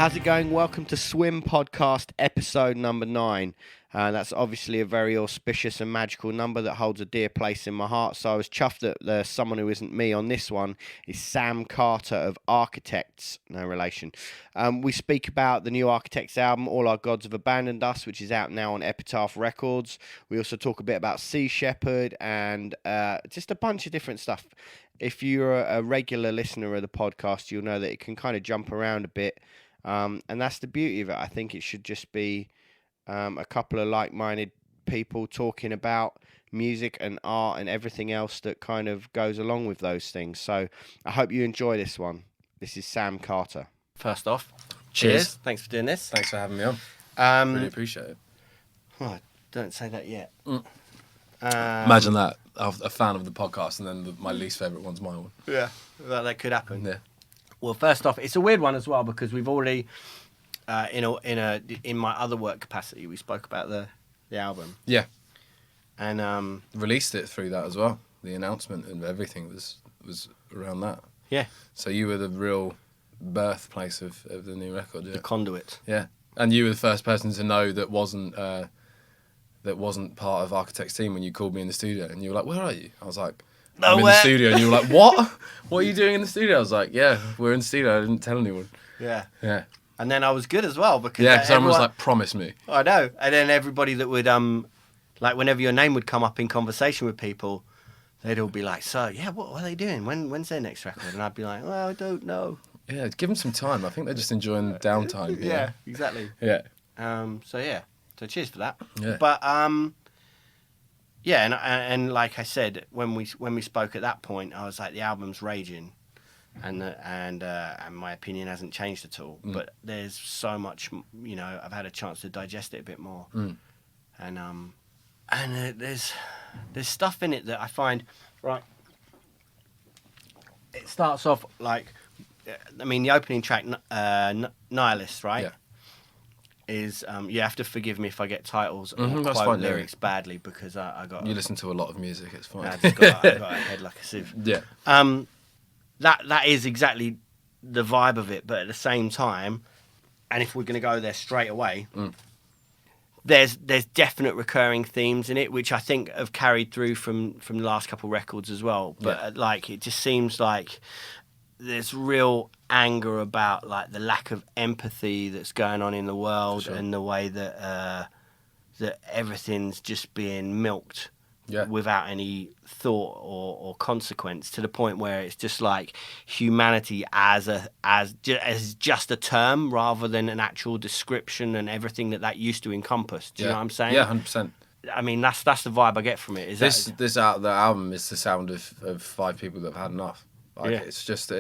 How's it going? Welcome to Swim Podcast episode number 9. That's obviously a very auspicious and magical number that holds a dear place in my heart. So I was chuffed that there's someone who isn't me on this one is Sam Carter of Architects. No relation. We speak about the new Architects album, All Our Gods Have Abandoned Us, which is out now on Epitaph Records. We also talk a bit about Sea Shepherd and just a bunch of different stuff. If you're a regular listener of the podcast, you'll know that it can kind of jump around a bit. And that's the beauty of it. I think it should just be a couple of like-minded people talking about music and art and everything else that kind of goes along with those things. So I hope you enjoy this one. This is Sam Carter. First off, cheers. Thanks for doing this. Thanks for having me on. Really appreciate it. Oh, don't say that yet. Imagine that. I'm a fan of the podcast and then my least favourite one's my one. Yeah, well, that could happen. Yeah. Well, first off, it's a weird one as well because we've already, in my other work capacity, we spoke about the album. Yeah. And released it through that as well. The announcement and everything was around that. Yeah. So you were the real birthplace of the new record. Yeah. The conduit. Yeah. And you were the first person to know that wasn't part of Architect's team when you called me in the studio and you were like, "Where are you?" I was like, I'm in the studio, and you were like, "What? What are you doing in the studio?" I was like, "Yeah, we're in the studio. I didn't tell anyone." Yeah. Yeah. And then I was good as well because everyone was like, "Promise me." I know. And then everybody that would like whenever your name would come up in conversation with people, they'd all be like, "So yeah, what are they doing? When's their next record?" And I'd be like, "Well, I don't know." Yeah, give them some time. I think they're just enjoying the downtime. Yeah, exactly. Yeah. So cheers for that. Yeah. But yeah, and like I said, when we spoke at that point, I was like, the album's raging, and my opinion hasn't changed at all. But there's so much, I've had a chance to digest it a bit more, and there's stuff in it that I find right. It starts off like, the opening track, Nihilist, right? Yeah. Is you have to forgive me if I get titles or that's quote fine, lyrics badly because I got. You listen to a lot of music. It's fine. I got a head like a sieve. Yeah. That is exactly the vibe of it, but at the same time, and if we're going to go there straight away, there's definite recurring themes in it, which I think have carried through from the last couple of records as well. But it just seems like there's real anger about like the lack of empathy that's going on in the world and the way that that everything's just being milked without any thought or consequence, to the point where it's just like humanity as just a term rather than an actual description and everything that used to encompass. Do you know what I'm saying? Yeah, 100%. That's the vibe I get from it. The album is the sound of 5 people that have had enough. It's just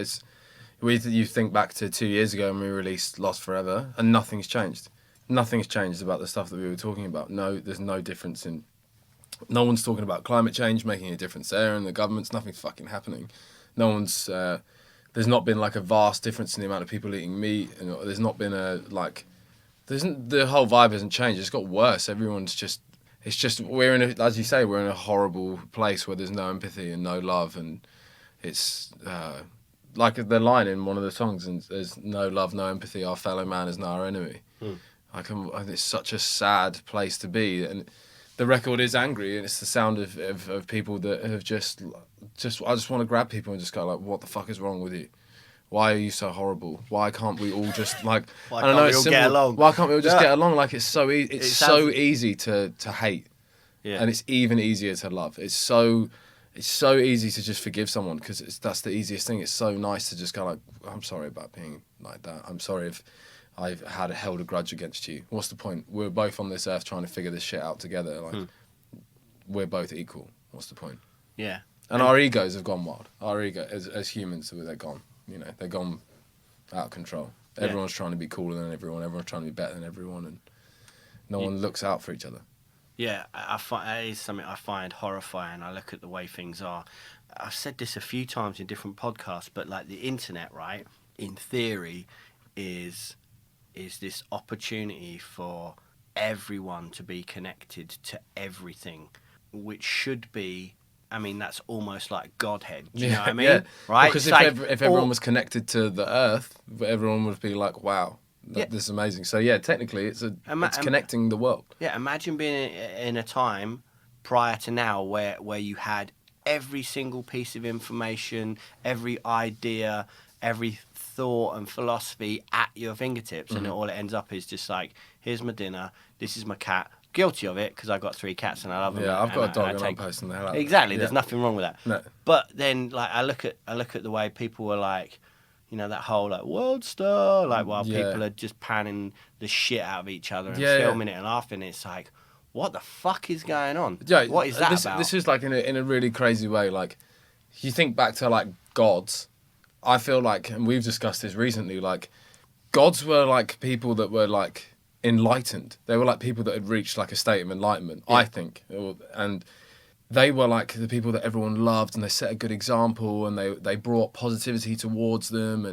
you think back to 2 years ago when we released Lost Forever, and nothing's changed. Nothing's changed about the stuff that we were talking about. No, there's no difference in. No one's talking about climate change making a difference there, and the government's nothing's fucking happening. No one's. There's not been like a vast difference in the amount of people eating meat, and there's not been the whole vibe hasn't changed. It's got worse. Everyone's just. It's just we're in as you say, we're in a horrible place where there's no empathy and no love, and it's. Like the line in one of the songs, and there's no love, no empathy. Our fellow man is now our enemy. It's such a sad place to be, and the record is angry, and it's the sound of people that have just. I just want to grab people and just go like, "What the fuck is wrong with you? Why are you so horrible? Why can't we all just like? Why can't we all get along? Why can't we all just get along? Like it's so easy. It's so easy to hate, and it's even easier to love. It's so easy to just forgive someone because that's the easiest thing. It's so nice to just go like, I'm sorry about being like that. I'm sorry if I've held a grudge against you. What's the point? We're both on this earth trying to figure this shit out together. Like, we're both equal. What's the point? Yeah. And our egos have gone wild. Our ego, as humans, they're gone. They're gone out of control. Everyone's trying to be cooler than everyone. Everyone's trying to be better than everyone. And no one looks out for each other. Yeah, that is something I find horrifying. I look at the way things are. I've said this a few times in different podcasts, but like the internet, right, in theory, is this opportunity for everyone to be connected to everything, which should be I mean, that's almost like Godhead. Do you know what I mean? Yeah. Right? Because if everyone was connected to the earth, everyone would be like, wow, This is amazing. So yeah, technically it's connecting the world. Yeah, imagine being in a time prior to now where you had every single piece of information, every idea, every thought and philosophy at your fingertips, and all it ends up is just like, here's my dinner, this is my cat. Guilty of it because I got 3 cats and I love them. Yeah, I've got a dog and I'm posting the hell out of it. Exactly, there's nothing wrong with that. No. But then, like, I look at the way people were like, you know, that whole like world star, like while people are just panning the shit out of each other and filming it and laughing. It's like, what the fuck is going on? Yeah, what is that about? This is like in a really crazy way. Like, you think back to like gods. I feel like, and we've discussed this recently. Like, gods were like people that were like enlightened. They were like people that had reached like a state of enlightenment. I think, and they were like the people that everyone loved, and they set a good example, and they brought positivity towards them,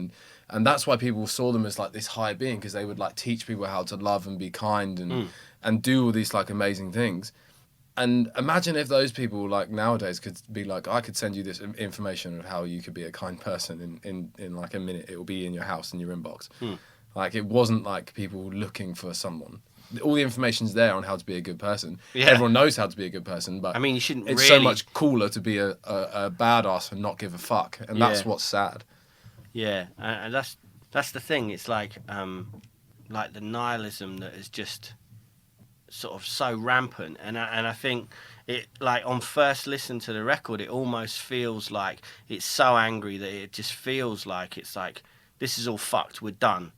and that's why people saw them as like this high being, because they would like teach people how to love and be kind and do all these like amazing things. And imagine if those people like nowadays could be like, I could send you this information of how you could be a kind person in like a minute. It will be in your house, in your inbox. Like, it wasn't like people looking for someone. All the information's there on how to be a good person. Yeah. Everyone knows how to be a good person, but I mean, you shouldn't. It's so much cooler to be a badass and not give a fuck, and that's what's sad. Yeah, and that's the thing. It's like the nihilism that is just sort of so rampant, and I think it, like, on first listen to the record, it almost feels like it's so angry that it just feels like it's like, this is all fucked, we're done,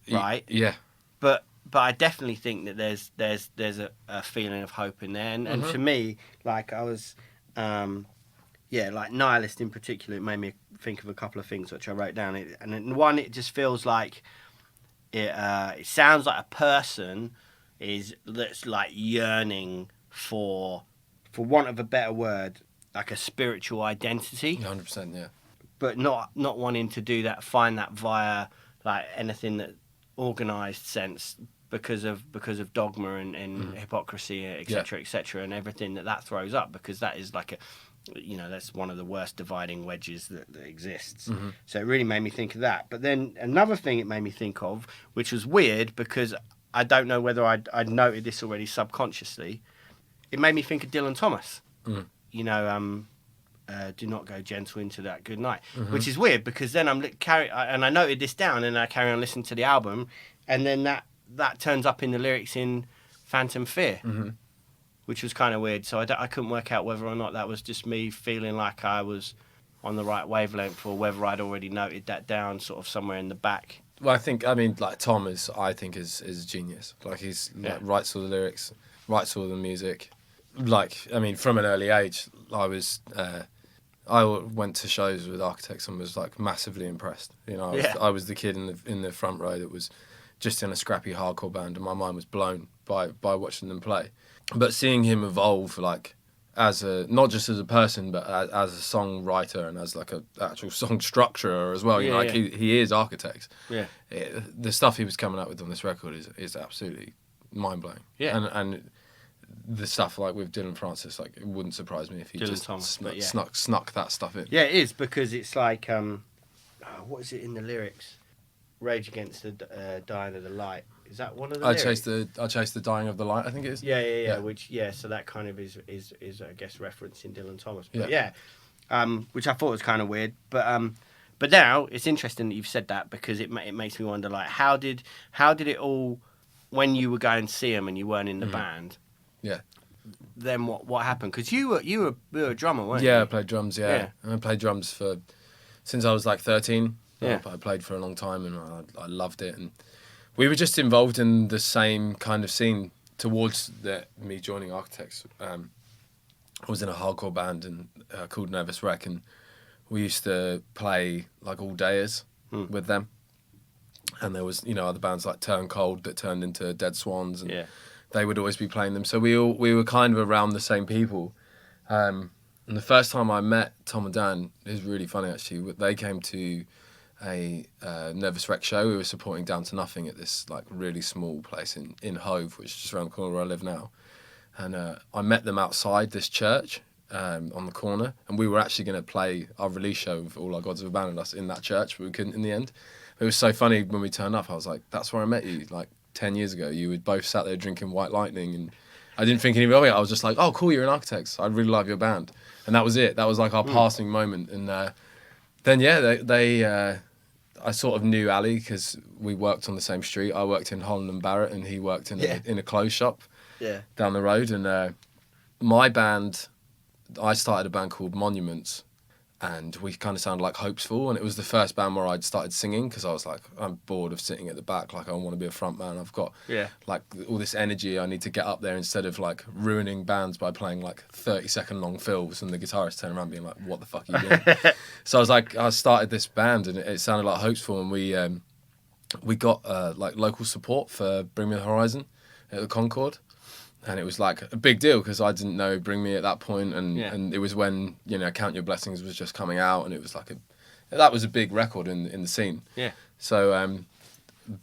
right? Yeah. But I definitely think that there's a feeling of hope in there, and to me, like, I was, like nihilist in particular, it made me think of a couple of things which I wrote down. And one, it just feels like it sounds like a person that's like yearning for want of a better word, like a spiritual identity. 100%, yeah. But not wanting to do that, find that via like anything that organised sense, because of dogma and hypocrisy, etc., etc., and everything that throws up, because that is like that's one of the worst dividing wedges that exists. So it really made me think of that. But then another thing it made me think of, which was weird because I don't know whether I'd noted this already subconsciously, it made me think of Dylan Thomas. Do not go gentle into that good night, which is weird because then and I noted this down and I carry on listening to the album, and then that turns up in the lyrics in Phantom Fear, which was kind of weird. So I couldn't work out whether or not that was just me feeling like I was on the right wavelength, or whether I'd already noted that down sort of somewhere in the back. Well, like Tom is a genius. Like, he's like, writes all the lyrics, writes all the music. Like, I mean, from an early age, I went to shows with Architects and was like massively impressed. I was the kid in the front row that was just in a scrappy hardcore band, and my mind was blown by watching them play. But seeing him evolve, like, not just as a person, but as a songwriter and as like a actual song structurer as well. He is Architects. Yeah. The stuff he was coming up with on this record is absolutely mind blowing. Yeah. And the stuff like with Dylan Francis, like, it wouldn't surprise me if he snuck that stuff in. Yeah, it is, because it's like what is it in the lyrics? Rage Against the Dying of the Light. Is that one of the lyrics? I chase the dying of the light, I think it is. Yeah. So that kind of is I guess referencing Dylan Thomas. But which I thought was kind of weird. But now it's interesting that you've said that, because it makes me wonder, like, how did it all, when you were going to see him and you weren't in the band? Yeah. Then what happened? Because you were a drummer, weren't you? Yeah, I played drums. Yeah. And I played drums since I was like 13. Yeah. I played for a long time, and I loved it. And we were just involved in the same kind of scene towards me joining Architects. I was in a hardcore band called Nervous Wreck, and we used to play like all dayers with them. And there was other bands like Turn Cold that turned into Dead Swans, and they would always be playing them. So we were kind of around the same people. And the first time I met Tom and Dan, it was really funny actually. They came to a Nervous Wreck show. We were supporting Down to Nothing at this like really small place in Hove, which is just around the corner where I live now. And I met them outside this church, on the corner, and we were actually going to play our release show with All Our Gods Have Abandoned Us in that church, but we couldn't in the end. It was so funny when we turned up. I was like, that's where I met you, like 10 years ago. You would both sat there drinking White Lightning, and I didn't think anything of it. I was just like, oh, cool, you're in Architects. I really love your band. And that was it. That was like our passing moment. And then, yeah, I sort of knew Ali because we worked on the same street. I worked in Holland and Barrett, and he worked in a clothes shop down the road. And my band, I started a band called Monuments, and we kind of sounded like Hopesful, and it was the first band where I'd started singing because I was like, I'm bored of sitting at the back, like I want to be a front man. I've got like all this energy, I need to get up there instead of like ruining bands by playing like 30-second long fills and the guitarist turning around being like, what the fuck are you doing? So I was like, I started this band and it sounded like Hopesful, and we got like local support for Bring Me the Horizon at the Concord. And it was like a big deal because I didn't know Bring Me at that point, and it was when, you know, Count Your Blessings was just coming out, and it was like that was a big record in the scene. Yeah. So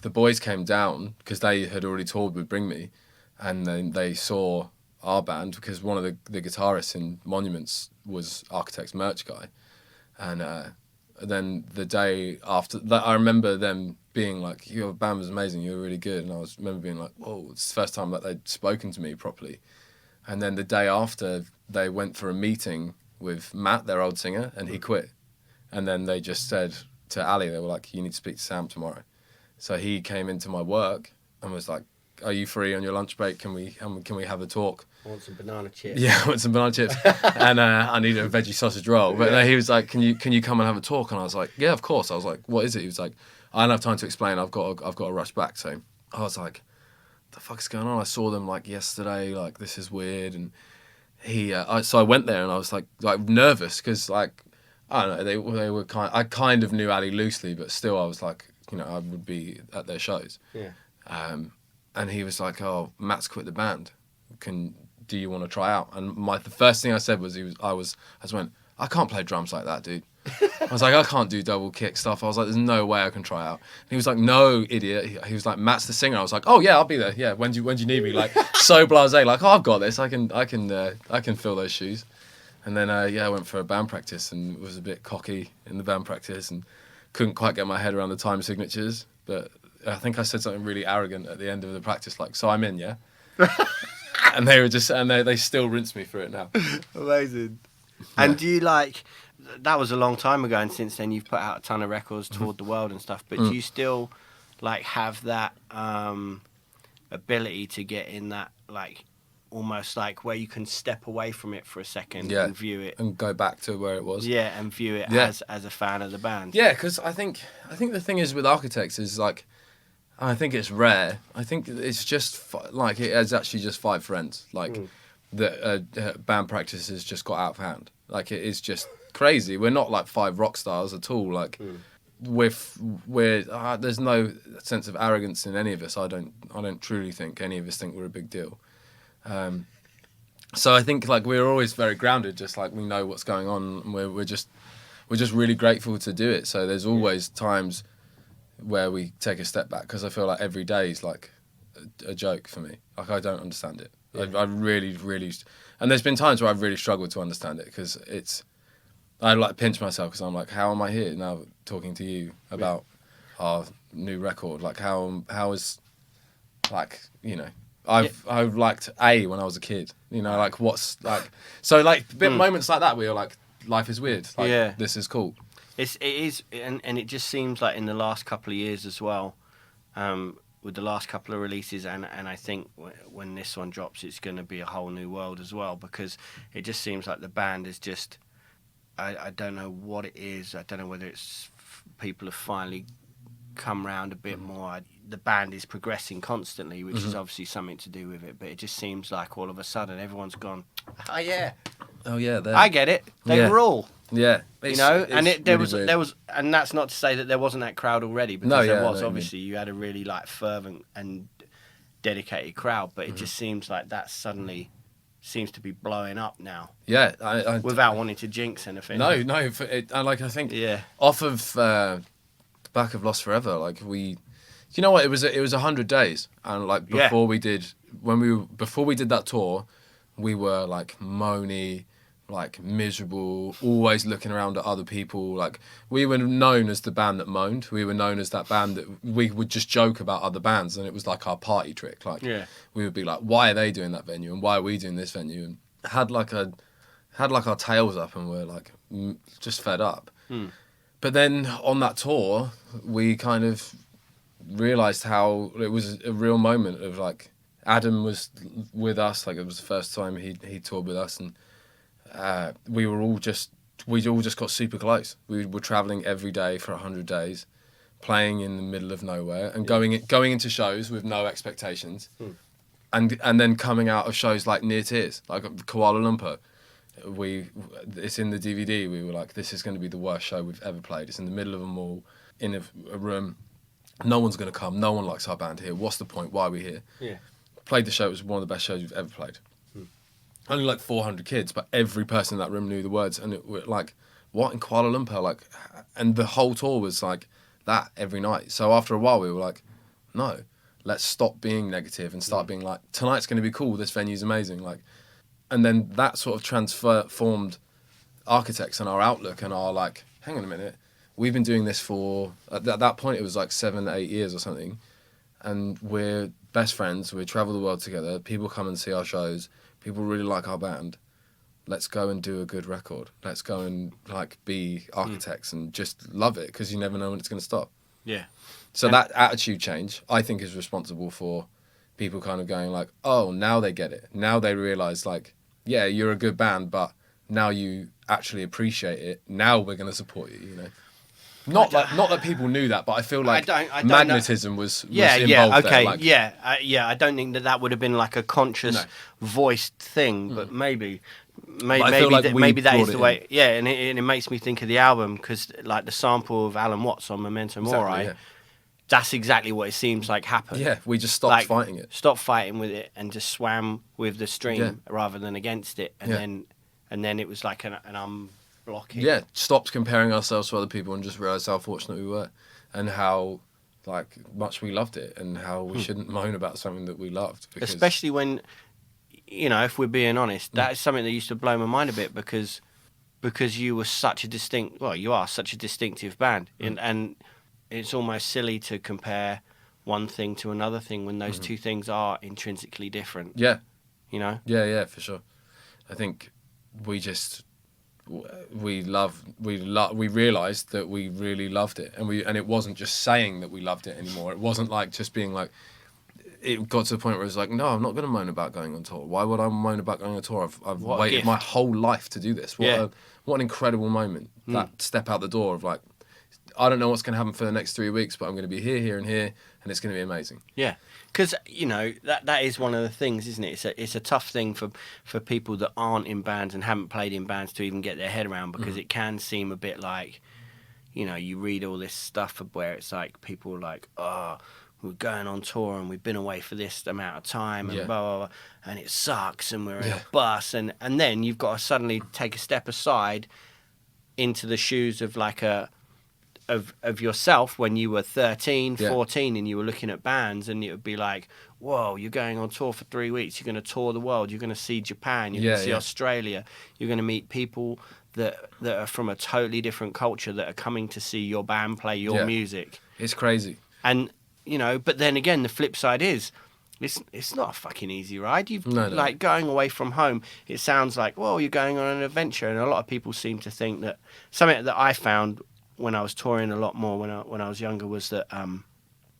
the boys came down because they had already toured with Bring Me, and then they saw our band because one of the guitarists in Monuments was Architects merch guy, and then the day after that, I remember them being like, your band was amazing, you were really good. And I remember being like, whoa, it's the first time that they'd spoken to me properly. And then the day after, they went for a meeting with Matt, their old singer, and he quit. And then they just said to Ali, they were like, you need to speak to Sam tomorrow. So he came into my work and was like, are you free on your lunch break? Can we have a talk? I want some banana chips. Yeah, I want some banana chips. And I need a veggie sausage roll. But then he was like, can you come and have a talk? And I was like, yeah, of course. I was like, what is it? He was like, I don't have time to explain. I've got to rush back. So I was like, the fuck's going on? I saw them like yesterday. Like, this is weird. And so I went there and I was like nervous because like, I don't know, they were I kind of knew Ali loosely, but still I was like, you know, I would be at their shows. Yeah. And he was like, oh, Matt's quit the band. Do you want to try out? And the first thing I said was, I just went, I can't play drums like that, dude. I was like, I can't do double kick stuff. I was like, there's no way I can try out. And he was like, no, idiot. He was like, Matt's the singer. I was like, oh yeah, I'll be there. Yeah, when do you need me? Like, so blasé. Like, oh, I've got this. I can fill those shoes. And then I went for a band practice and was a bit cocky in the band practice and couldn't quite get my head around the time signatures. But I think I said something really arrogant at the end of the practice, like, so I'm in, yeah. And they were just, and they still rinse me for it now. Amazing. Yeah. And do you like, that was a long time ago, and since then you've put out a ton of records, toured the world and stuff, but do you still like have that ability to get in that, like, almost like where you can step away from it for a second and view it and go back to where it was, and view it as a fan of the band? Because I think the thing is with Architects is like, I think it's rare. I think it's just like it is actually just 5 friends. Like the band practice has just got out of hand. Like it is just crazy. We're not like 5 rock stars at all. Like we're there's no sense of arrogance in any of us. I don't truly think any of us think we're a big deal. So I think like we're always very grounded. Just like we know what's going on. And we're just really grateful to do it. So there's always times where we take a step back because I feel like every day is like a joke for me. Like I don't understand it. I really, and there's been times where I've really struggled to understand it because I like pinch myself because I'm like, how am I here now talking to you about our new record? Like how is, like, you know, I've liked A when I was a kid, you know, like what's like, so like moments like that where you're like, life is weird. Like this is cool. It is, and it just seems like in the last couple of years as well, with the last couple of releases, and I think when this one drops, it's going to be a whole new world as well, because it just seems like the band is just, I don't know what it is. I don't know whether it's people have finally come round a bit more. The band is progressing constantly, which is obviously something to do with it, but it just seems like all of a sudden everyone's gone, oh yeah, I get it. They were all. Yeah, you know, and there was, and that's not to say that there wasn't that crowd already, because there was. Obviously, you had a really like fervent and dedicated crowd, but it just seems like that suddenly seems to be blowing up now. Yeah, without wanting to jinx anything. No, like I think off of back of Lost Forever, like you know what, it was 100 days, and like before we did that tour, we were like moany. like miserable, always looking around at other people. Like, we were known as the band that moaned. We were known as that band that we would just joke about other bands, and it was like our party trick. Like, we would be like, why are they doing that venue, and why are we doing this venue? And had like our tails up, and we're like just fed up. But then on that tour, we kind of realised how it was a real moment of like, Adam was with us, like it was the first time he toured with us, and we all just got super close. We were travelling every day for 100 days, playing in the middle of nowhere, and going into shows with no expectations, and then coming out of shows like near tears, like Kuala Lumpur. It's in the DVD. We were like, this is going to be the worst show we've ever played. It's in the middle of a mall, in a room. No one's going to come. No one likes our band here. What's the point? Why are we here? Yeah. Played the show. It was one of the best shows we've ever played. Only like 400 kids, but every person in that room knew the words. And it was like, what, in Kuala Lumpur? Like, and the whole tour was like that every night. So after a while, we were like, no, let's stop being negative and start being like, tonight's going to be cool. This venue's amazing. Like, and then that sort of transformed Architects and our outlook and our like, hang on a minute, we've been doing this for, at that point it was like 7, 8 years or something, and we're best friends, we travel the world together, people come and see our shows, people really like our band, let's go and do a good record, let's go and like be Architects and just love it, because you never know when it's going to stop. Yeah. So that attitude change, I think, is responsible for people kind of going like, oh, now they get it. Now they realise like, yeah, you're a good band, but now you actually appreciate it. Now we're going to support you, you know. Not that people knew that, but I feel like I don't magnetism was involved there. Like, I don't think that would have been like a conscious, voiced thing, but maybe that is the way. Yeah, and it makes me think of the album, because like the sample of Alan Watts on Memento Mori. Yeah. That's exactly what it seems like happened. Yeah, we just stopped fighting it. Stopped fighting with it and just swam with the stream rather than against it. And then it was like an unblocking. Yeah, stopped comparing ourselves to other people and just realised how fortunate we were, and how like much we loved it, and how we shouldn't moan about something that we loved. Because... Especially when, you know, if we're being honest, that is something that used to blow my mind a bit, because you were such a you are such a distinctive band, and it's almost silly to compare one thing to another thing when those two things are intrinsically different. Yeah. You know? Yeah, for sure. I think we realised that we really loved it, and it wasn't just saying that we loved it anymore. It wasn't like just being like, it got to the point where it was like, no, I'm not going to moan about going on tour. Why would I moan about going on tour? I've waited my whole life to do this. What an incredible moment. That step out the door of like, I don't know what's going to happen for the next 3 weeks, but I'm going to be here, here, and here, and it's going to be amazing. Yeah, because you know that is one of the things, isn't it? It's a tough thing for people that aren't in bands and haven't played in bands to even get their head around, because it can seem a bit like, you know, you read all this stuff where it's like people are like, oh, we're going on tour and we've been away for this amount of time and blah, blah, blah, and it sucks and we're in a bus, and then you've got to suddenly take a step aside into the shoes of like of yourself when you were 13, 14 and you were looking at bands, and it would be like, whoa, you're going on tour for 3 weeks, you're going to tour the world, you're going to see Japan, you're going to see Australia, you're going to meet people that are from a totally different culture that are coming to see your band play your music. It's crazy. And, you know, but then again, the flip side is, it's not a fucking easy ride. Like going away from home, it sounds like, well, you're going on an adventure, and a lot of people seem to think that something that I found when I was touring a lot more when I was younger was that,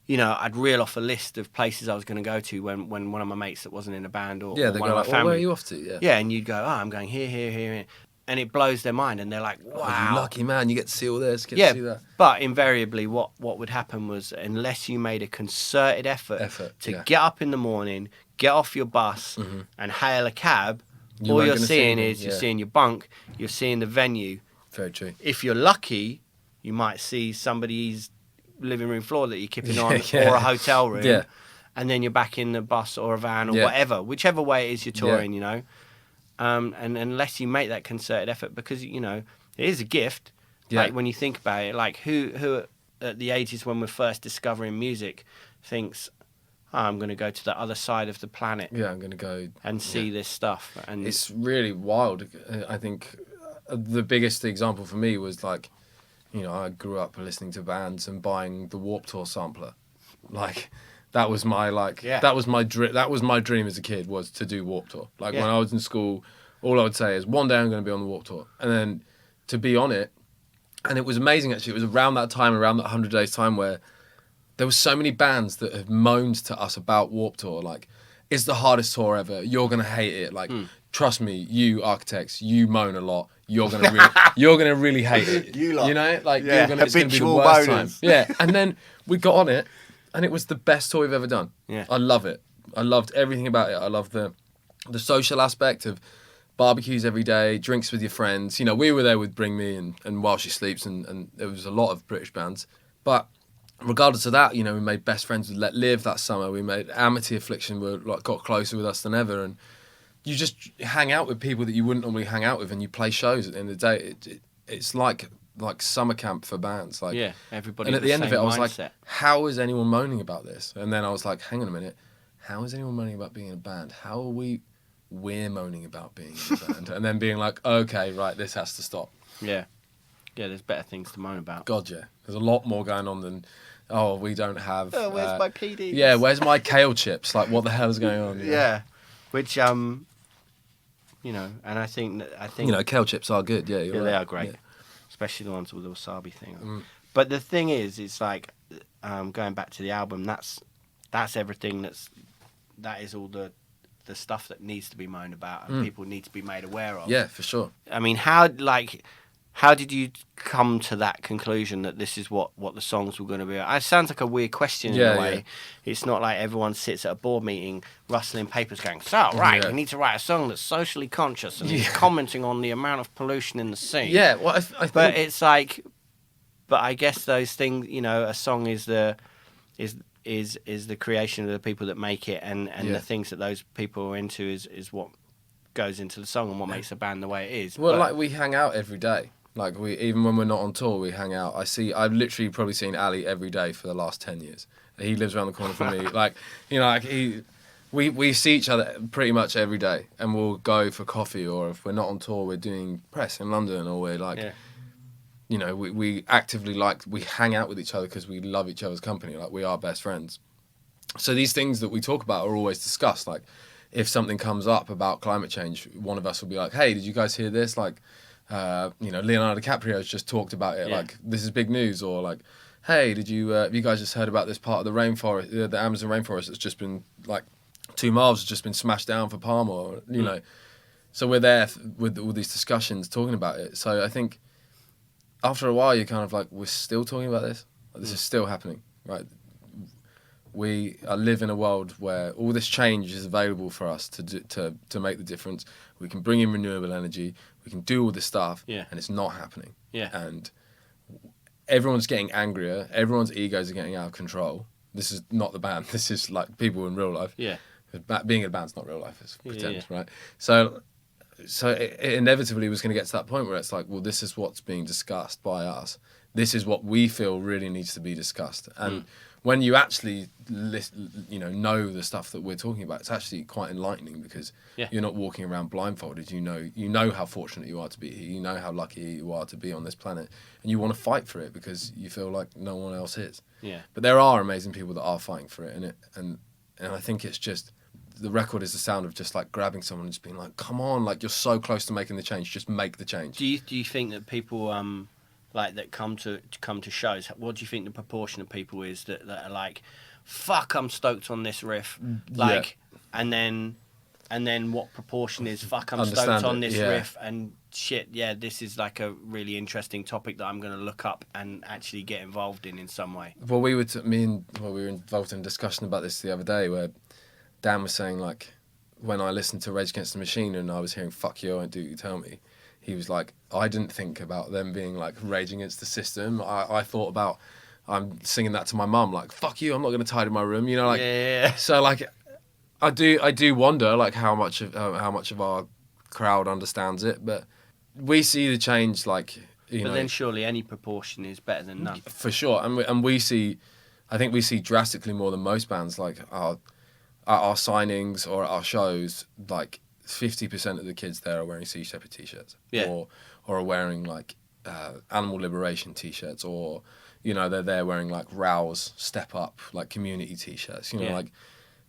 you know, I'd reel off a list of places I was going to go to when one of my mates that wasn't in a band or one of my family. Where are you off to? Yeah, and you'd go, oh, I'm going here, here, here, and it blows their mind, and they're like, wow. Oh, you lucky man, you get to see all this, get to see that. But invariably what would happen was, unless you made a concerted effort to get up in the morning, get off your bus and hail a cab, all you're seeing is you're seeing your bunk, you're seeing the venue. Very true. If you're lucky, you might see somebody's living room floor that you're keeping on, or a hotel room, and then you're back in the bus or a van or whatever, whichever way it is you're touring, you know. And unless you make that concerted effort, because, you know, it is a gift. Like, when you think about it, like who at the ages when we're first discovering music thinks, I'm going to go to the other side of the planet. Yeah, I'm going to go and see this stuff. And it's really wild. I think the biggest example for me was like, I grew up listening to bands and buying the Warped Tour sampler. Like, that was my that was my dream as a kid, was to do Warped Tour. Like when I was in school, all I would say is one day I'm going to be on the Warped Tour, and then to be on it. And it was amazing, actually. It was around that 100 Days time, where there were so many bands that had moaned to us about Warped Tour, like, it's the hardest tour ever, you're going to hate it, like, trust me, you architects, you moan a lot, you're going to really hate it. You lot. It's going to be the worst time. Yeah, and then we got on it, and it was the best tour we've ever done. Yeah. I love it. I loved everything about it. I loved the social aspect of barbecues every day, drinks with your friends. We were there with Bring Me and While She Sleeps, and there was a lot of British bands. But regardless of that, we made best friends with Let Live that summer. We made Amity Affliction got closer with us than ever, and you just hang out with people that you wouldn't normally hang out with, and you play shows at the end of the day. It's like summer camp for bands. Like, yeah, everybody. And at the end of it, I was mindset. like, how is anyone moaning about this? And then I was like, hang on a minute, how is anyone moaning about being in a band? How are we're moaning about being in a band? And then being like, okay, right, this has to stop. Yeah, there's better things to moan about. God, yeah, there's a lot more going on than, we don't have. Where's my PD? Yeah, where's my kale chips? Like, what the hell is going on? Yeah, which and I think kale chips are good. Yeah, they are great, especially the ones with the wasabi thing. But the thing is, it's like going back to the album. That's everything. That is all the stuff that needs to be moaned about and people need to be made aware of. Yeah, for sure. I mean, how did you come to that conclusion that this is what the songs were going to be? It sounds like a weird question in a way. Yeah. It's not like everyone sits at a board meeting rustling papers going, we need to write a song that's socially conscious and commenting on the amount of pollution in the sea. Yeah, well, I think... But it's like, but I guess those things, a song is the creation of the people that make it, and the things that those people are into is what goes into the song and what makes a band the way it is. Well, like, we hang out every day. Like, even when we're not on tour, we hang out. I've literally probably seen Ali every day for the last 10 years. He lives around the corner from me. We see each other pretty much every day, and we'll go for coffee, or if we're not on tour, we're doing press in London, or we're like, we actively we hang out with each other because we love each other's company. Like, we are best friends. So these things that we talk about are always discussed. Like, if something comes up about climate change, one of us will be like, hey, did you guys hear this? Like, Leonardo DiCaprio's just talkked about it. Like, this is big news. Or like, hey, have you guys just heard about this part of the rainforest, the Amazon rainforest that's just been, like, 2 miles has just been smashed down for palm oil, know. So we're there with all these discussions talking about it. So I think after a while, you're kind of like, we're still talking about this? Like, this is still happening, right? We live in a world where all this change is available for us to make the difference. We can bring in renewable energy. We can do all this stuff, and it's not happening. Yeah. And everyone's getting angrier. Everyone's egos are getting out of control. This is not the band. This is like people in real life. Yeah. Being in a band's not real life. It's pretend, right? So it inevitably was going to get to that point where it's like, well, this is what's being discussed by us. This is what we feel really needs to be discussed. And when you actually know the stuff that we're talking about, it's actually quite enlightening, because you're not walking around blindfolded. You know how fortunate you are to be here. You know how lucky you are to be on this planet, and you want to fight for it because you feel like no one else is. Yeah. But there are amazing people that are fighting for it, and I think it's just, the record is the sound of just like grabbing someone and just being like, come on, like, you're so close to making the change. Just make the change. Do you think that people that come to shows, what do you think the proportion of people is that are like, fuck, I'm stoked on this riff, like, and then what proportion is, fuck, I'm stoked on this riff, and shit, this is like a really interesting topic that I'm going to look up and actually get involved in some way? Well, we were involved in a discussion about this the other day, where Dan was saying, like, when I listened to Rage Against the Machine and I was hearing fuck you, I won't do what you tell me, he was like, I didn't think about them being like Rage Against the system. I thought about, I'm singing that to my mum, like, fuck you, I'm not going to tidy my room, like. Yeah. So like, I do wonder, like, how much of our crowd understands it, but we see the change, like, but then surely any proportion is better than none. For sure, and we see I think we see drastically more than most bands, like at our signings or at our shows, like 50% of the kids there are wearing Sea Shepherd t-shirts, Yeah. or are wearing like animal liberation t-shirts, or they're there wearing like Rouse Step Up like community t-shirts, Yeah. like,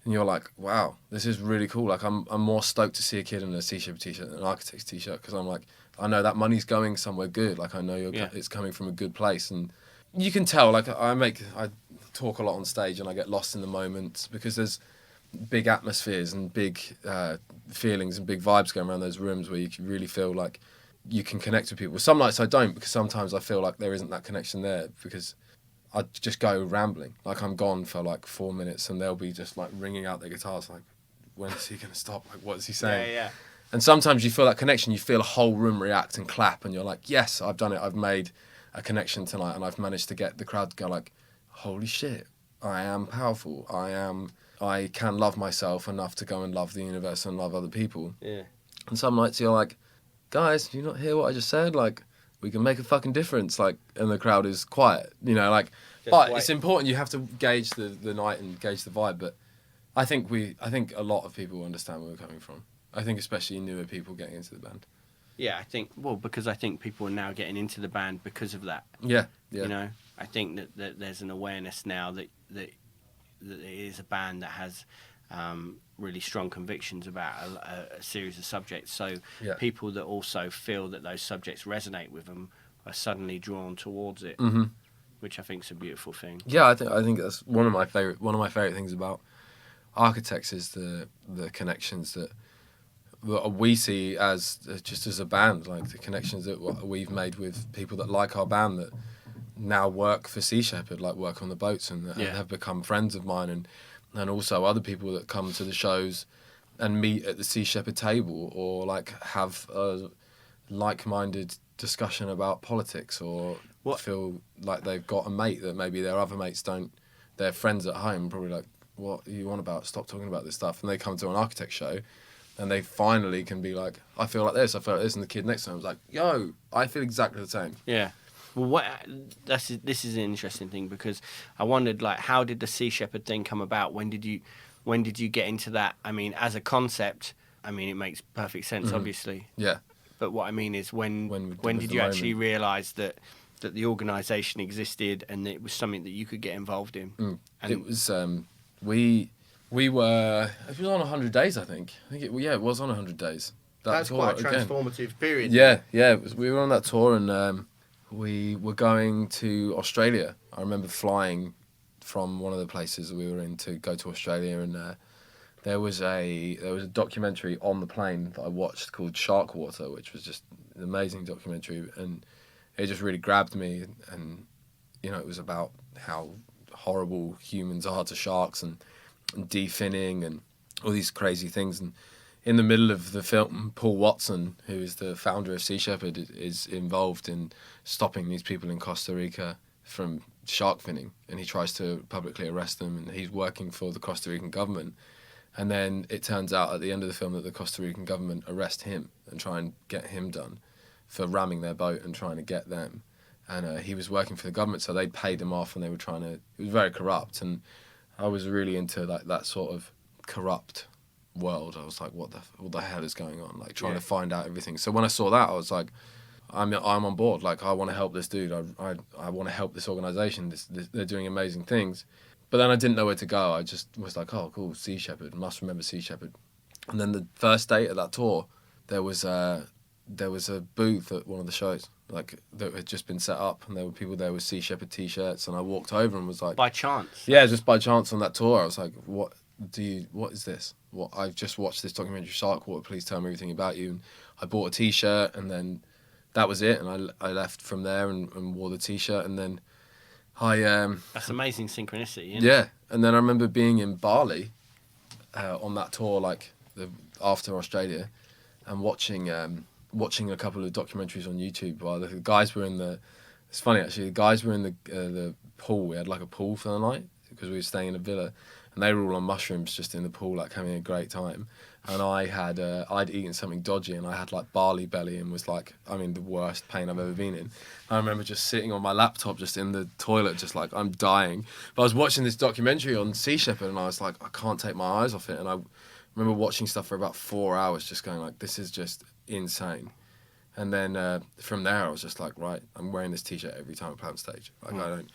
and you're like, wow, this is really cool. Like I'm more stoked to see a kid in a Sea Shepherd t-shirt than an Architects t-shirt, because I'm like, I know that money's going somewhere good. Like I know it's coming from a good place, and you can tell. Like I talk a lot on stage, and I get lost in the moment because there's big atmospheres and big feelings and big vibes going around those rooms where you can really feel like you can connect with people. Some nights I don't, because sometimes I feel like there isn't that connection there, because I just go rambling. Like I'm gone for like 4 minutes and they'll be just like ringing out their guitars like, when is he going to stop? Like, what is he saying? Yeah. And sometimes you feel that connection, you feel a whole room react and clap, and you're like, yes, I've done it. I've made a connection tonight, and I've managed to get the crowd to go like, holy shit, I am powerful. I can love myself enough to go and love the universe and love other people. Yeah. And some nights you're like, guys, do you not hear what I just said? Like, we can make a fucking difference. Like, and the crowd is quiet, like, but it's important. You have to gauge the night and gauge the vibe. But I think a lot of people understand where we're coming from. I think especially newer people getting into the band. Yeah, because I think people are now getting into the band because of that. Yeah. I think that there's an awareness now that it is a band that has really strong convictions about a series of subjects. So people that also feel that those subjects resonate with them are suddenly drawn towards it, which I think is a beautiful thing. Yeah, I think that's one of my favorite things about Architects is the connections that we see as just as a band, like the connections that we've made with people that like our band that now work for Sea Shepherd, like work on the boats and have become friends of mine, and also other people that come to the shows and meet at the Sea Shepherd table, or like have a like-minded discussion about politics, or feel like they've got a mate that maybe their other mates don't. Their friends at home probably like, what are you on about? Stop talking about this stuff. And they come to an Architect show and they finally can be like, I feel like this, and the kid next to them was like, yo, I feel exactly the same. Yeah. Well, this is an interesting thing, because I wondered, like, how did the Sea Shepherd thing come about? When did you get into that? I mean, as a concept, I mean, it makes perfect sense, obviously. Yeah. But what I mean is, when did you actually realise that the organisation existed and that it was something that you could get involved in? And it was we were, it was on 100 Days, I think. It was on 100 Days. That's quite a transformative period. Yeah. We were on that tour, and we were going to Australia. I remember flying from one of the places we were in to go to Australia, and there was a documentary on the plane that I watched called Shark Water, which was just an amazing documentary, and it just really grabbed me. And it was about how horrible humans are to sharks, and definning and all these crazy things. And in the middle of the film, Paul Watson, who is the founder of Sea Shepherd, is involved in stopping these people in Costa Rica from shark finning, and he tries to publicly arrest them, and he's working for the Costa Rican government. And then it turns out at the end of the film that the Costa Rican government arrest him and try and get him done for ramming their boat and trying to get them. And he was working for the government, so they paid him off, and they were trying to. It was very corrupt, and I was really into like that sort of corrupt world. I was like, what the hell is going on? Like trying to find out everything. So when I saw that, I was like, I'm on board. Like I want to help this dude. I want to help this organisation. They're doing amazing things. But then I didn't know where to go. I just was like, oh, cool, Sea Shepherd. Must remember Sea Shepherd. And then the first date of that tour, there was a booth at one of the shows, like that had just been set up, and there were people there with Sea Shepherd t-shirts, and I walked over and was like, by chance? Yeah, just by chance on that tour. I was like, what is this? I've just watched this documentary, Shark Water, please tell me everything about you. And I bought a t-shirt, and then that was it, and I left from there and wore the t-shirt, and then that's amazing synchronicity, isn't it? Yeah, and then I remember being in Bali on that tour, like after Australia, and watching a couple of documentaries on YouTube while the guys were in the. It's funny actually. The guys were in the pool. We had like a pool for the night because we were staying in a villa, and they were all on mushrooms just in the pool, like having a great time. and I'd eaten something dodgy, and I had like barley belly, and was like, I mean, the worst pain I've ever been in. I remember just sitting on my laptop, just in the toilet, just like I'm dying. But I was watching this documentary on Sea Shepherd, and I was like, I can't take my eyes off it. And I remember watching stuff for about 4 hours, just going like, this is just insane. And then from there, I was just like, right, I'm wearing this T-shirt every time I play on stage. Like, I'm going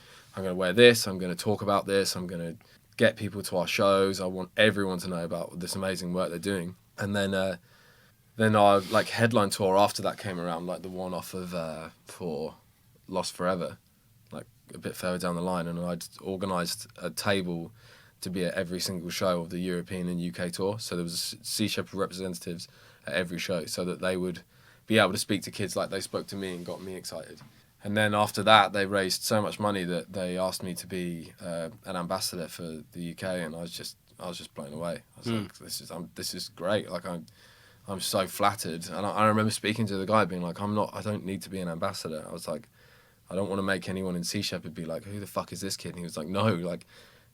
to wear this. I'm going to talk about this. I'm going to get people to our shows. I want everyone to know about this amazing work they're doing. And then our like headline tour after that came around, like the one off of for Lost Forever, like a bit further down the line, and I'd organised a table to be at every single show of the European and UK tour. So there was Sea Shepherd representatives at every show, so that they would be able to speak to kids like they spoke to me and got me excited. And then after that, they raised so much money that they asked me to be an ambassador for the UK, and I was just blown away. I was like, this is great. Like I'm so flattered. And I remember speaking to the guy, being like, I don't need to be an ambassador. I was like, I don't want to make anyone in Sea Shepherd be like, who the fuck is this kid? And he was like, no, like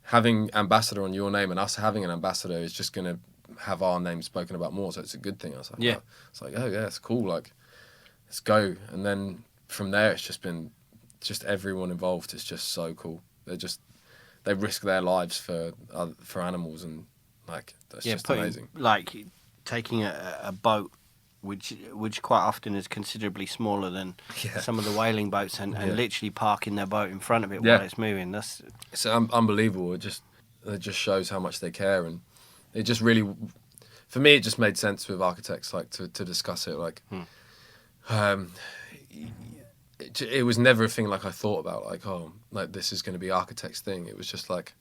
having ambassador on your name and us having an ambassador is just gonna have our name spoken about more, so it's a good thing. I was like, oh. It's like, oh yeah, it's cool, like let's go. And then from there, it's just been everyone involved is just so cool. They risk their lives for animals, and like that's just amazing. Like taking a boat which quite often is considerably smaller than some of the whaling boats, and literally parking their boat in front of it while it's moving. It's unbelievable. It just shows how much they care, and it just really, for me, it just made sense with architects, like to discuss it. Like, it was never a thing like I thought about, like, oh, like this is going to be architects' thing. It was just like,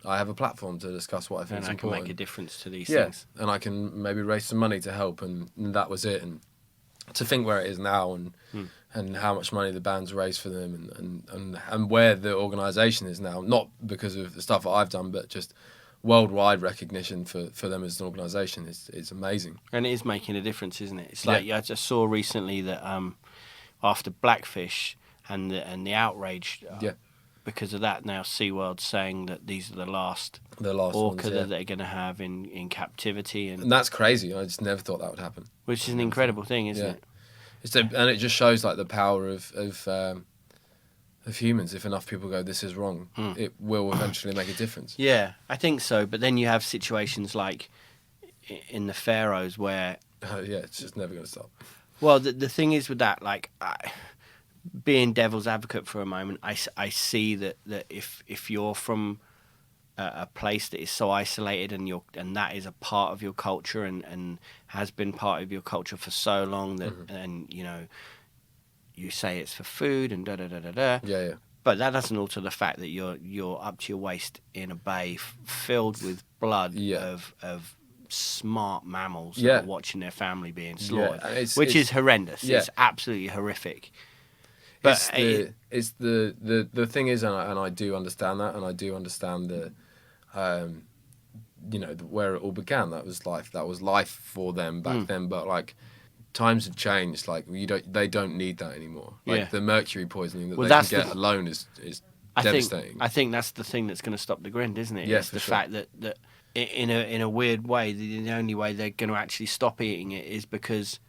I have a platform to discuss what I think is important. And I can make a difference to these things. And I can maybe raise some money to help, and that was it. And to think where it is now, and how much money the band's raised for them, and where the organisation is now, not because of the stuff that I've done, but just worldwide recognition for them as an organisation is amazing. And it is making a difference, isn't it? It's like I just saw recently that after Blackfish and the outrage because of that, now SeaWorld's saying that these are the last orca that they're going to have in captivity, and that's crazy. I just never thought that would happen. Which is an incredible thing, isn't it? And it just shows like the power of humans. If enough people go, this is wrong, it will eventually make a difference. Yeah, I think so. But then you have situations like in the Faroes where it's just never going to stop. Well, the thing is with that, like, being devil's advocate for a moment, I see that if you're from a place that is so isolated, and that is a part of your culture, and has been part of your culture for so long that, and you say it's for food and da da da da da. Yeah. But that doesn't alter the fact that you're up to your waist in a bay filled with blood of smart mammals that are watching their family being slaughtered, which is horrendous. It's absolutely horrific. But it's the thing is, and I do understand that, and I do understand the where it all began. That was life for them back then. But like, times have changed. Like, they don't need that anymore. Like the mercury poisoning that they can get alone is devastating. I think that's the thing that's going to stop the grind, isn't it? Yes, it's the fact that in a weird way, the only way they're going to actually stop eating it is because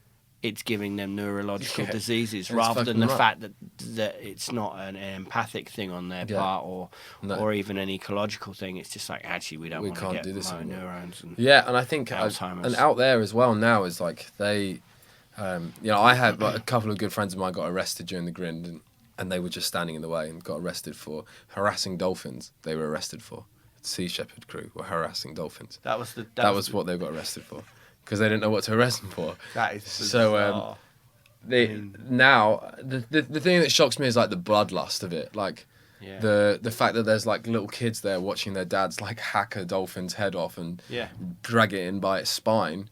it's giving them neurological diseases, rather than the fact that it's not an empathic thing on their part, or even an ecological thing. It's just like, actually, we want to get do this neurons. And and I think and out there as well now is like they, I had a couple of good friends of mine got arrested during the grind, and they were just standing in the way and got arrested for harassing dolphins. They were arrested for. Sea Shepherd crew were harassing dolphins. That was what they got arrested for, because they didn't know what to arrest them for. That is so. Now the thing that shocks me is like the bloodlust of it, like the fact that there's like little kids there watching their dads like hack a dolphin's head off and drag it in by its spine.